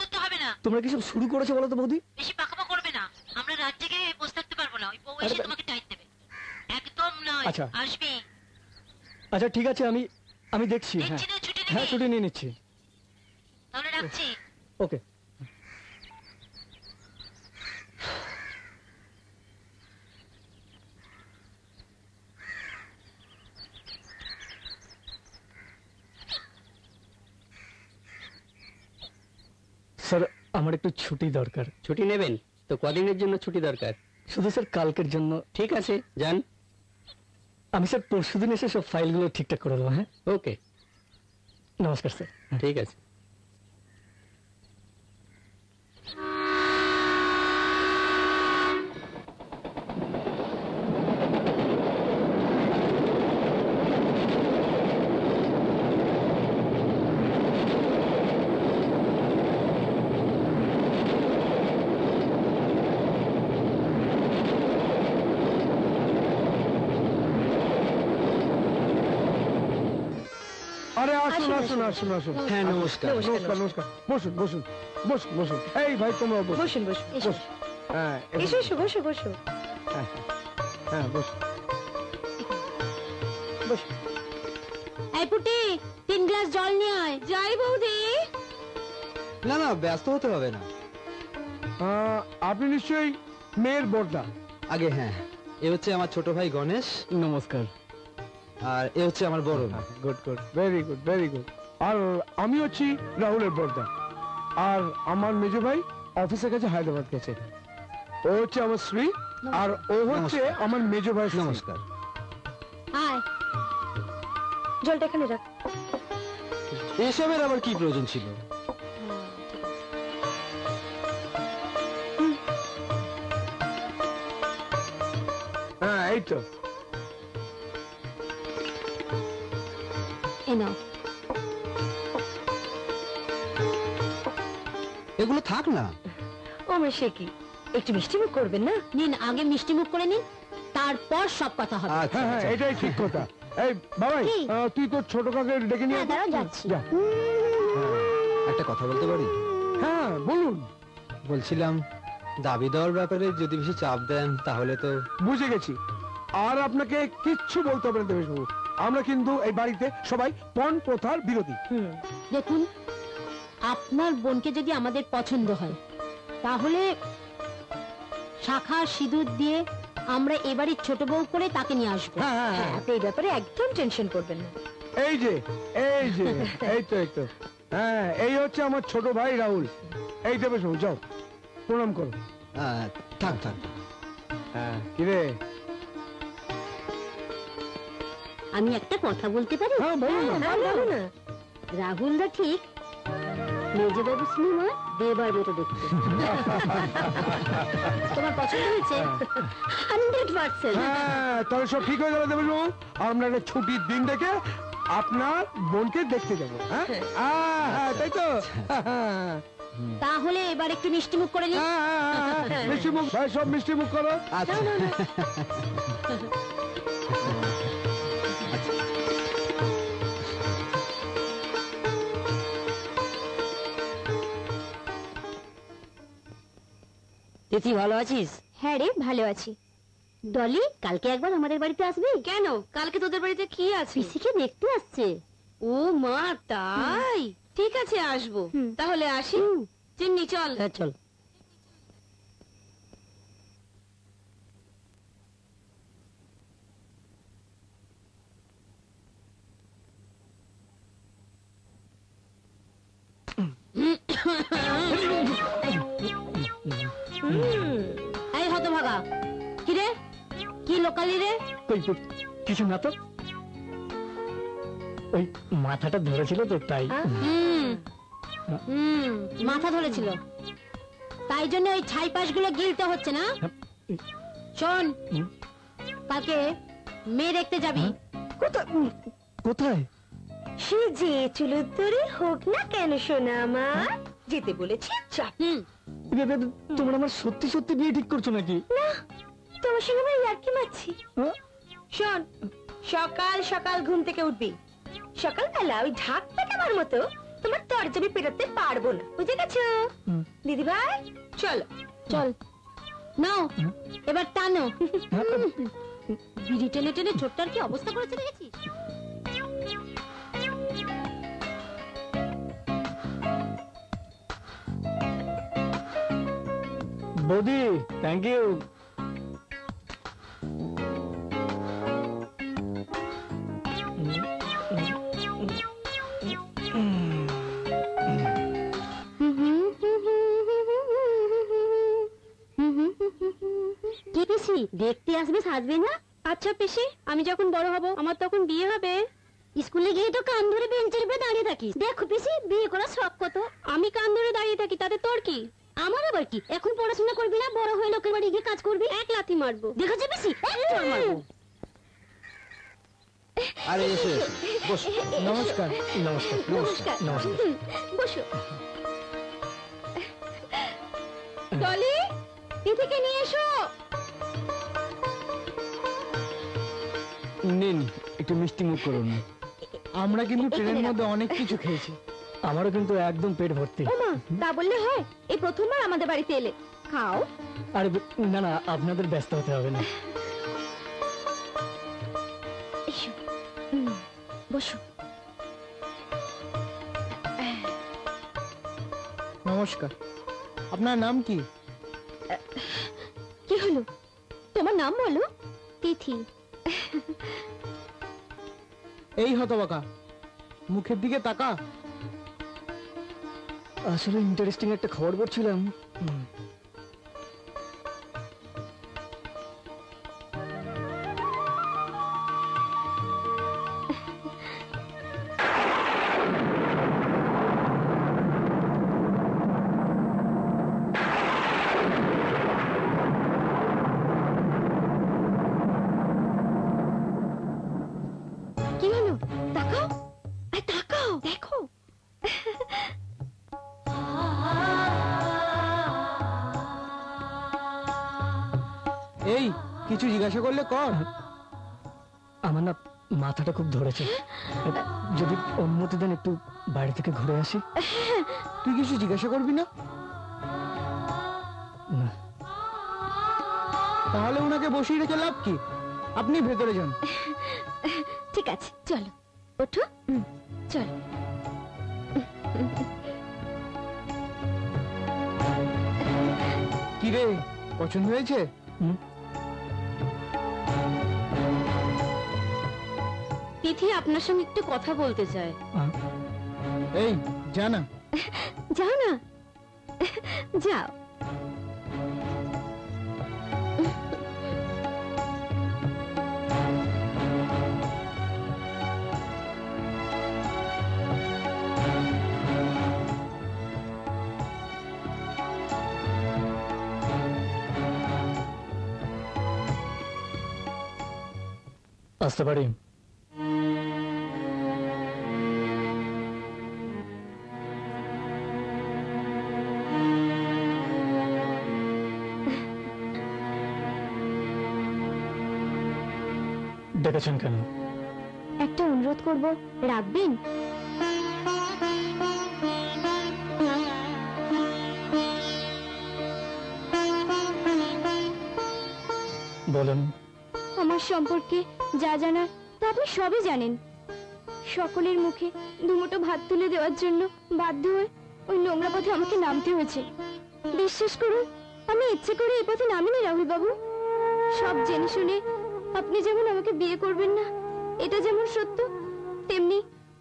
Speaker 5: করতে হবে না।
Speaker 2: তোমরা কি সব শুরু করেছো বলো তো বৌদি?
Speaker 5: বেশি পাকাপা করবে না, আমরা রাত জেগে বসে থাকতে পারবো না। ওই বউ এসে তোমাকে টাইট দেবে। একদম নয়, আসবি।
Speaker 2: আচ্ছা ঠিক আছে, আমি দেখছি। হ্যাঁ হ্যাঁ, ছুটি নিয়ে নিচ্ছি।
Speaker 5: তাহলে রাখছি।
Speaker 2: ওকে। স্যার, আমার একটু ছুটি দরকার।
Speaker 3: ছুটি নেবেন তো? কদিনের জন্য ছুটি দরকার?
Speaker 2: শুধু স্যার কালকের জন্য।
Speaker 3: ঠিক আছে, যান।
Speaker 2: আমি স্যার পরশুদিন এসে সব ফাইলগুলো ঠিকঠাক করে দেবো। হ্যাঁ
Speaker 3: ওকে,
Speaker 2: নমস্কার স্যার।
Speaker 3: ঠিক আছে।
Speaker 6: আরে আসুন আসুন আসুন আসুন।
Speaker 2: হ্যাঁ নমস্কার।
Speaker 6: নমস্কার নমস্কার। বসুন বসুন বসুন বসুন। এই ভাই, তোমরা বসুন
Speaker 5: বসুন বসুন।
Speaker 6: বসুন। হ্যাঁ
Speaker 5: এসো এসো, বসো বসো।
Speaker 6: হ্যাঁ হ্যাঁ, বসুন বসুন।
Speaker 5: এই পুটি, 3 গ্লাস জল নিয়ে আয়। যাই বৌদি।
Speaker 11: না না, ব্যস্ত হতে হবে না।
Speaker 6: আপনি নিশ্চয়ই মেয়ের বড়দা?
Speaker 11: আগে হ্যাঁ, এ হচ্ছে আমার ছোট ভাই গণেশ।
Speaker 2: নমস্কার।
Speaker 12: আর এ হচ্ছে আমার বড়।
Speaker 6: Good good, very good, very good. আর আমি হচ্ছি রাহুলের বড়দা। আর আমার মেজো ভাই অফিসে গেছে, হায়দ্রাবাদ গেছে। ও হচ্ছে আমার স্ত্রী, আর ও হচ্ছে আমার মেজো ভাই।
Speaker 12: নমস্কার।
Speaker 5: আয়, জলটা এখানে রাখ।
Speaker 12: এসবের আবার কি প্রয়োজন ছিল?
Speaker 6: হ্যাঁ, এই তো।
Speaker 5: এ নাও।
Speaker 12: এগুলো থাক না।
Speaker 5: ও মে, সে কি, একটু মিষ্টি মুখ করবেন না? নিন, আগে মিষ্টি মুখ করে নিন, তারপর সব কথা হবে।
Speaker 6: হ্যাঁ হ্যাঁ, এটাই ঠিক কথা। এই বাবাই, তুই তো ছোট কাকে ডেকে নিয়ে
Speaker 5: দাঁড়াও, যাচ্ছি।
Speaker 6: যা।
Speaker 12: একটা কথা বলতে পারি?
Speaker 6: হ্যাঁ বলুন।
Speaker 12: বলছিলাম, দাবি দেওয়ার ব্যাপারে যদি বেশি চাপ দেন তাহলে তো।
Speaker 6: বুঝে গেছি, আর আপনাকে কিচ্ছু বলতে হবে না দেবেশবাবু। আমরা কিন্তু এই বাড়িতে সবাই পণ প্রথার বিরোধী।
Speaker 5: দেখুন, আপনার বোনকে যদি আমাদের পছন্দ হয় তাহলে শাখা সিঁদুর দিয়ে আমরা এবারে ছোট বউ করে তাকে নিয়ে আসবো। আপনি এই ব্যাপারে একদম টেনশন করবেন না।
Speaker 6: এই যে এই যে এই তো এই তো, হ্যাঁ, এই হচ্ছে আমার ছোট ভাই রাহুল। এই দেবেশবাবু, যাও প্রণাম করো।
Speaker 12: থাক থাক।
Speaker 6: হ্যাঁ, কিরে?
Speaker 5: আমি একটা কথা বলতে পারি?
Speaker 6: হ্যাঁ, বলো না।
Speaker 5: রাহুলদা ঠিক মেজবাবু সিনেমা দেবার বেটো দেখতে। তোমার পছন্দ হয়েছে? 100%।
Speaker 6: হ্যাঁ, তাহলে সব ঠিক হয়ে যাবে দেবেশবাবু। আমরা একটা ছুটির দিন দেখে আপনার বোনকে দেখতে যাবো। হ্যাঁ হ্যাঁ, তাই তো।
Speaker 5: তাহলে এবার একটু মিষ্টি মুখ করে নিন।
Speaker 6: মিষ্টি মুখ ভাই, সব মিষ্টি মুখ করো।
Speaker 12: আচ্ছা।
Speaker 5: তিথি, ভালো আছিস?
Speaker 4: হ্যাঁ রে, ভালো আছি।
Speaker 5: ডলি, কালকে একবার আমাদের বাড়িতে আসবি? কেন, কালকে তোদের বাড়িতে কি আছে? পিসিকে দেখতে আসছে। ও মা, তাই? ঠিক আছে, আসবো। তাহলে আসি। চিন্নি, চল। হ্যাঁ, চল। এই হতভাগা, কি রে, কি লোকালি রে?
Speaker 2: কিছু না তো, ওই মাথাটা ধরেছিল তো তাই।
Speaker 5: মাথা ধরেছিল, তাই জন্য ওই ছাইপাশ গুলো গিলতে হচ্ছে না? শোন, কালকে মেয়ে দেখতে যাবি।
Speaker 2: কোথায়?
Speaker 5: সে যে চুলোত্তরে হোক না কেন সোনা আমার, যেতে বলেছি।
Speaker 2: তোমরা আমার সত্যি সত্যি বিয়ে ঠিক করছো নাকি?
Speaker 5: না, তোমার সঙ্গে আমি ইয়ার্কি মারছি। শোন, সকাল সকাল ঘুম থেকে উঠবি। সকালবেলা ওই ঢাক পেটাবার মতো তোমার তরজমি পেরোতে পারবো না, বুঝে গেছো? দিদি ভাই, চলো। চল, নাও এবার টানো। বিড়ি টেনে টেনে ছোট্টার কি অবস্থা করেছে দেখেছিস?
Speaker 2: বৌদি, থ্যাংক ইউ।
Speaker 5: কি পিসি, দেখতে আসবে, সাজবে না? আচ্ছা পিসি, আমি যখন বড় হব আমার তখন বিয়ে হবে। স্কুলে গিয়ে তো কান ধরে বেঞ্চের উপরে দাঁড়িয়ে থাকিস। দেখো পিসি, বিয়ে করার শখ কত। আমি কান ধরে দাঁড়িয়ে থাকি, তাতে তোর কি? আমার আবার কি? এখন পড়াশোনা করবি না, বড় হয়ে লোকের বাড়ি গিয়ে কাজ করবি? এক লাথি মারবো, দেখেছো পিসি? মারবো।
Speaker 12: আরে এসো এসো, বস।
Speaker 2: নমস্কার। নমস্কার।
Speaker 5: নমস্কার।
Speaker 2: নমস্কার।
Speaker 5: বসো। ডলি, তিথিকে নিয়ে এসো।
Speaker 2: নিন, একটু মিষ্টি মুখ করুন।
Speaker 1: আমরা কিন্তু ট্রেনের মধ্যে অনেক কিছু খেয়েছি।
Speaker 2: আমারও কিন্তু একদম পেট ভর্তি।
Speaker 4: ওমা, তা বললে হয়? এই প্রথমবার আমাদের বাড়িতে এলে, খাও।
Speaker 2: আরে না না, আপনাদের ব্যস্ত হতে হবে না।
Speaker 4: এসো, বসো।
Speaker 1: নমস্কার, আপনার নাম কি?
Speaker 4: কি হলো, তোমার নাম বলো। তিথি।
Speaker 1: এই হতবাকা, মুখের দিকে তাকা।
Speaker 2: আসলে ইন্টারেস্টিং একটা খবর পড়ছিলাম।
Speaker 4: কি হলো? তাকাও, তাকাও, দেখো।
Speaker 1: এই কিছু জিজ্ঞাসা করলে কর।
Speaker 2: আমার না মাথাটা খুব ধরেছে, যদি অনুমতি দেন একটু বাইরে থেকে ঘুরে আসি।
Speaker 1: তুই কিছু জিজ্ঞাসা করবি না?
Speaker 2: না।
Speaker 1: তাহলে ওনাকে বসিয়ে রেখে লাভ কি? আপনি ভেতরে যান।
Speaker 4: ঠিক আছে, চলো ওঠো। চলো।
Speaker 1: কি রে, পছন্দ হয়েছে?
Speaker 5: তিথি আপনার সঙ্গে একটু কথা বলতে চায়।
Speaker 1: এই যা না।
Speaker 4: যাও না, যাও।
Speaker 2: আসতে পারি? ডেকেছেন কেন?
Speaker 4: একটা অনুরোধ করব, রাখবেন?
Speaker 2: বলেন।
Speaker 4: আমার সম্পর্কে যা জানার তা আপনি সবই জানেন। সকলের মুখে দুমুঠো ভাত তুলে দেওয়ার জন্য বাধ্য হয়ে ওই নোংরা পথে আমাকে নামতে হয়েছে। বিশ্বাস করুন, আমি ইচ্ছে করে এই পথে নামিনি রাহুল বাবু। সব জেনে শুনে আপনি যেমন আমাকে বিয়ে করবেন না, এটা যেমন সত্য, তেমনি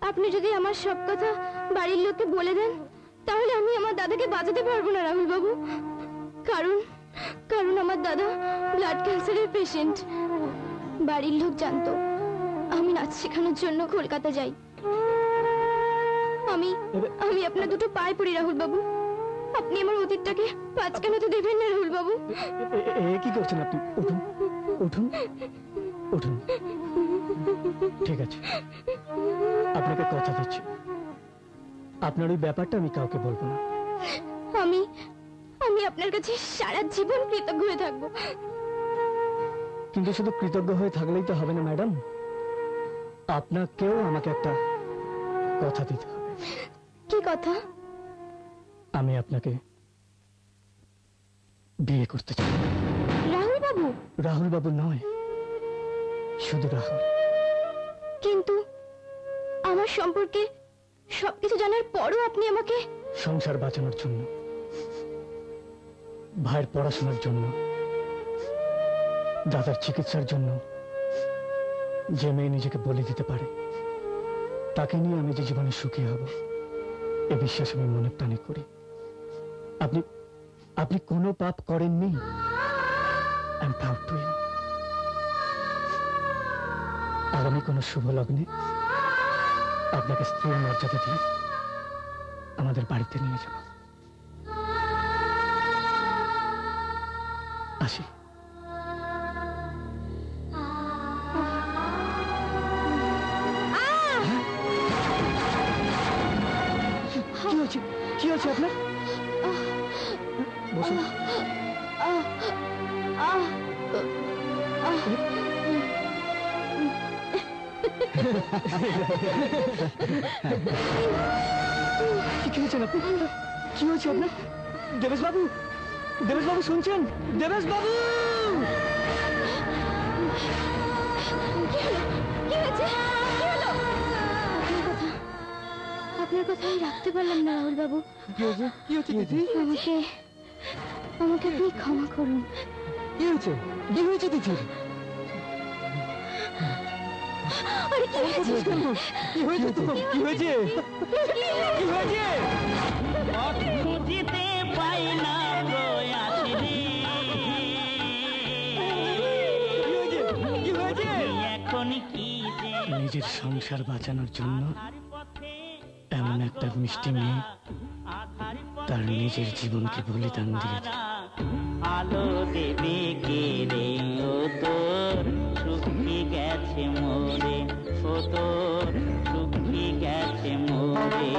Speaker 4: আপনি যদি আমার সব কথা বাড়ির লোককে বলে দেন, তাহলে আমি আমার দাদাকে বাঁচাতে পারবো না রাহুল বাবু। কারণ কারণ আমার দাদা ব্লাড ক্যান্সারের পেশেন্ট। বাড়ির লোক জানতো আমি নাচ শেখানোর জন্য কলকাতা যাই। আমি আপনার দুটো পায়ে পড়ি রাহুল বাবু, আপনি আমার অতীতটাকে পাঁচকানোতে দেবেন না রাহুল বাবু।
Speaker 2: কি করছেন আপনি? উঠুন, উঠুন, উঠুন। ঠিক আছে, আপনাকে কথা দিচ্ছি, আপনার ওই ব্যাপারটা আমি কাউকে বলবো না।
Speaker 4: আমি আপনার কাছে সারা জীবন কৃতজ্ঞ হয়ে থাকবো।
Speaker 2: কিন্তু শুধু কৃতজ্ঞ হয়ে থাকলেই তো হবে না ম্যাডাম, আপনাকেও আমাকে একটা কথা দিতে হবে।
Speaker 4: কি কথা?
Speaker 2: আমি আপনাকে বিয়ে করতে চাই।
Speaker 4: রাহুল বাবু?
Speaker 2: রাহুল বাবু নয়, শুধু রাহুল।
Speaker 4: কিন্তু আমার সম্পর্কে সবকিছু জানার পরও আপনি আমাকে?
Speaker 2: সংসার বাঁচানোর জন্য, ভাইয়ের পড়াশোনার জন্য, দাদার চিকিৎসার জন্য, যে মেয়ে নিজেকে বলে দিতে পারে, তাকে নিয়ে আমি যে জীবনে সুখী হব, এ বিশ্বাস আমি মনে প্রাণে করি। আপনি কোনো পাপ করেননি। I am proud to you. আর আমি কোনো শুভ লগ্নে আপনাকে স্ত্রীর মর্যাদা দিয়ে আমাদের বাড়িতে নিয়ে যাব। আসি। কি হয়েছে? কি হয়েছে আপনার? বসুন। কি হয়েছেন আপনি? কি হয়েছে আপনার? দেবেশ বাবু, দেবেশ বাবু শুনছেন? দেবেশ বাবু!
Speaker 4: কি হয়েছে? কি হলো? আপনার কথা আমি রাখতে পারলাম না রাহুল বাবু।
Speaker 1: কি হয়েছে? কি হয়েছে দিদি?
Speaker 4: আমাকে আপনি ক্ষমা করুন।
Speaker 1: কি হয়েছে? কি হয়েছে দিদি?
Speaker 4: আরে কি হয়েছে?
Speaker 2: কি হয়েছে তো? কি হয়েছে? কি হয়েছে?
Speaker 8: খুঁজিতে পাই না প্রয়াসী রে,
Speaker 2: কি হয়েছে?
Speaker 8: এখন কি যে
Speaker 2: নিজের সংসার বাঁচানোর জন্য এমন একটা মিষ্টি মেয়ে তার নিজের জীবনকে বলিদান দিয়েছে।
Speaker 8: আলো দেবে কে রে, ও তোর শুকিয়ে গেছে মোরে, ও তোর শুকিয়ে গেছে মোরে।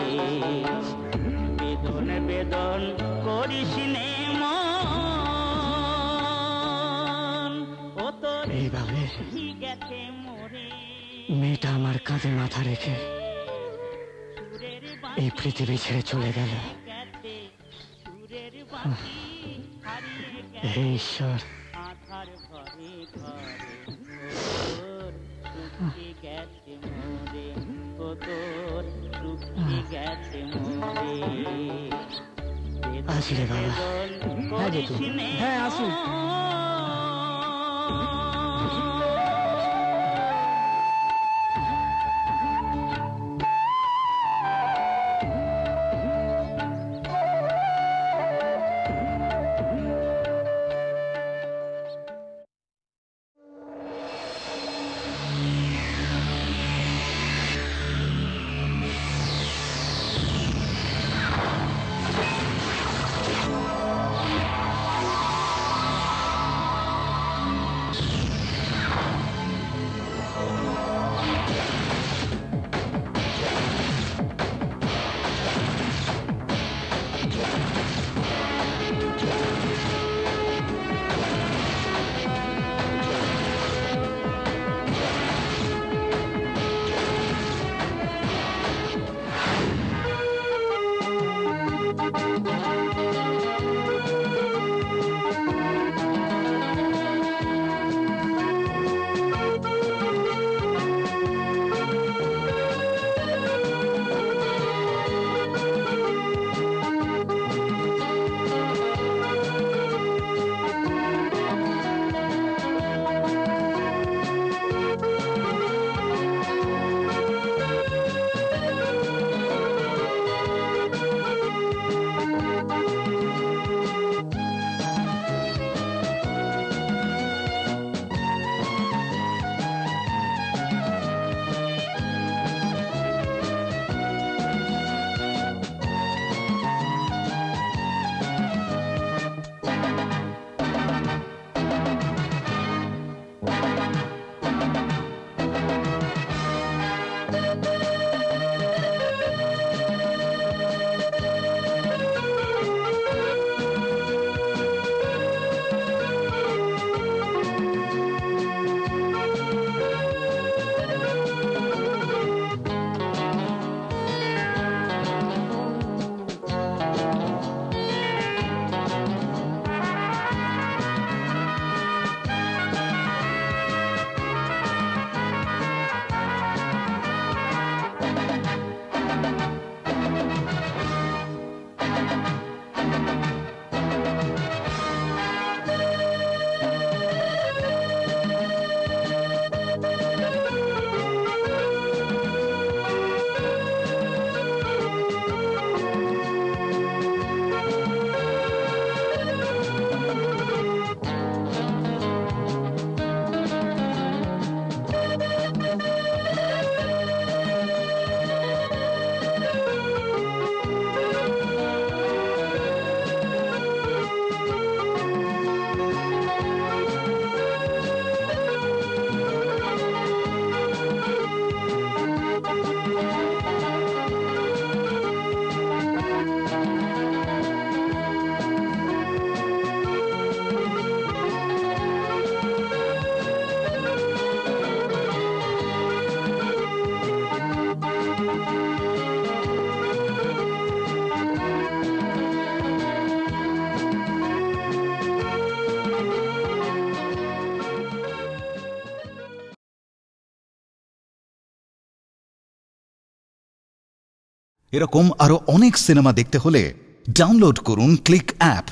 Speaker 8: বেদন বেদন করিস নে মন, ও তোর
Speaker 2: এইভাবে
Speaker 8: শুকিয়ে গেছে মোরে।
Speaker 2: মেয়েটা আমার কাঁধে মাথা রেখে এই পৃথিবী ছেড়ে চলে গেল। হে ঈশ্বর,
Speaker 8: আধার ঘরে ঘরে তোর শুকিয়ে গেছে মোরে, ও তোর শুকিয়ে গেছে মোরে।
Speaker 2: আসি রে বাবা। হ্যাঁ যেতু, হ্যাঁ আসুন।
Speaker 13: এরকম আরো অনেক সিনেমা দেখতে হলে ডাউনলোড করুন ক্লিক অ্যাপ।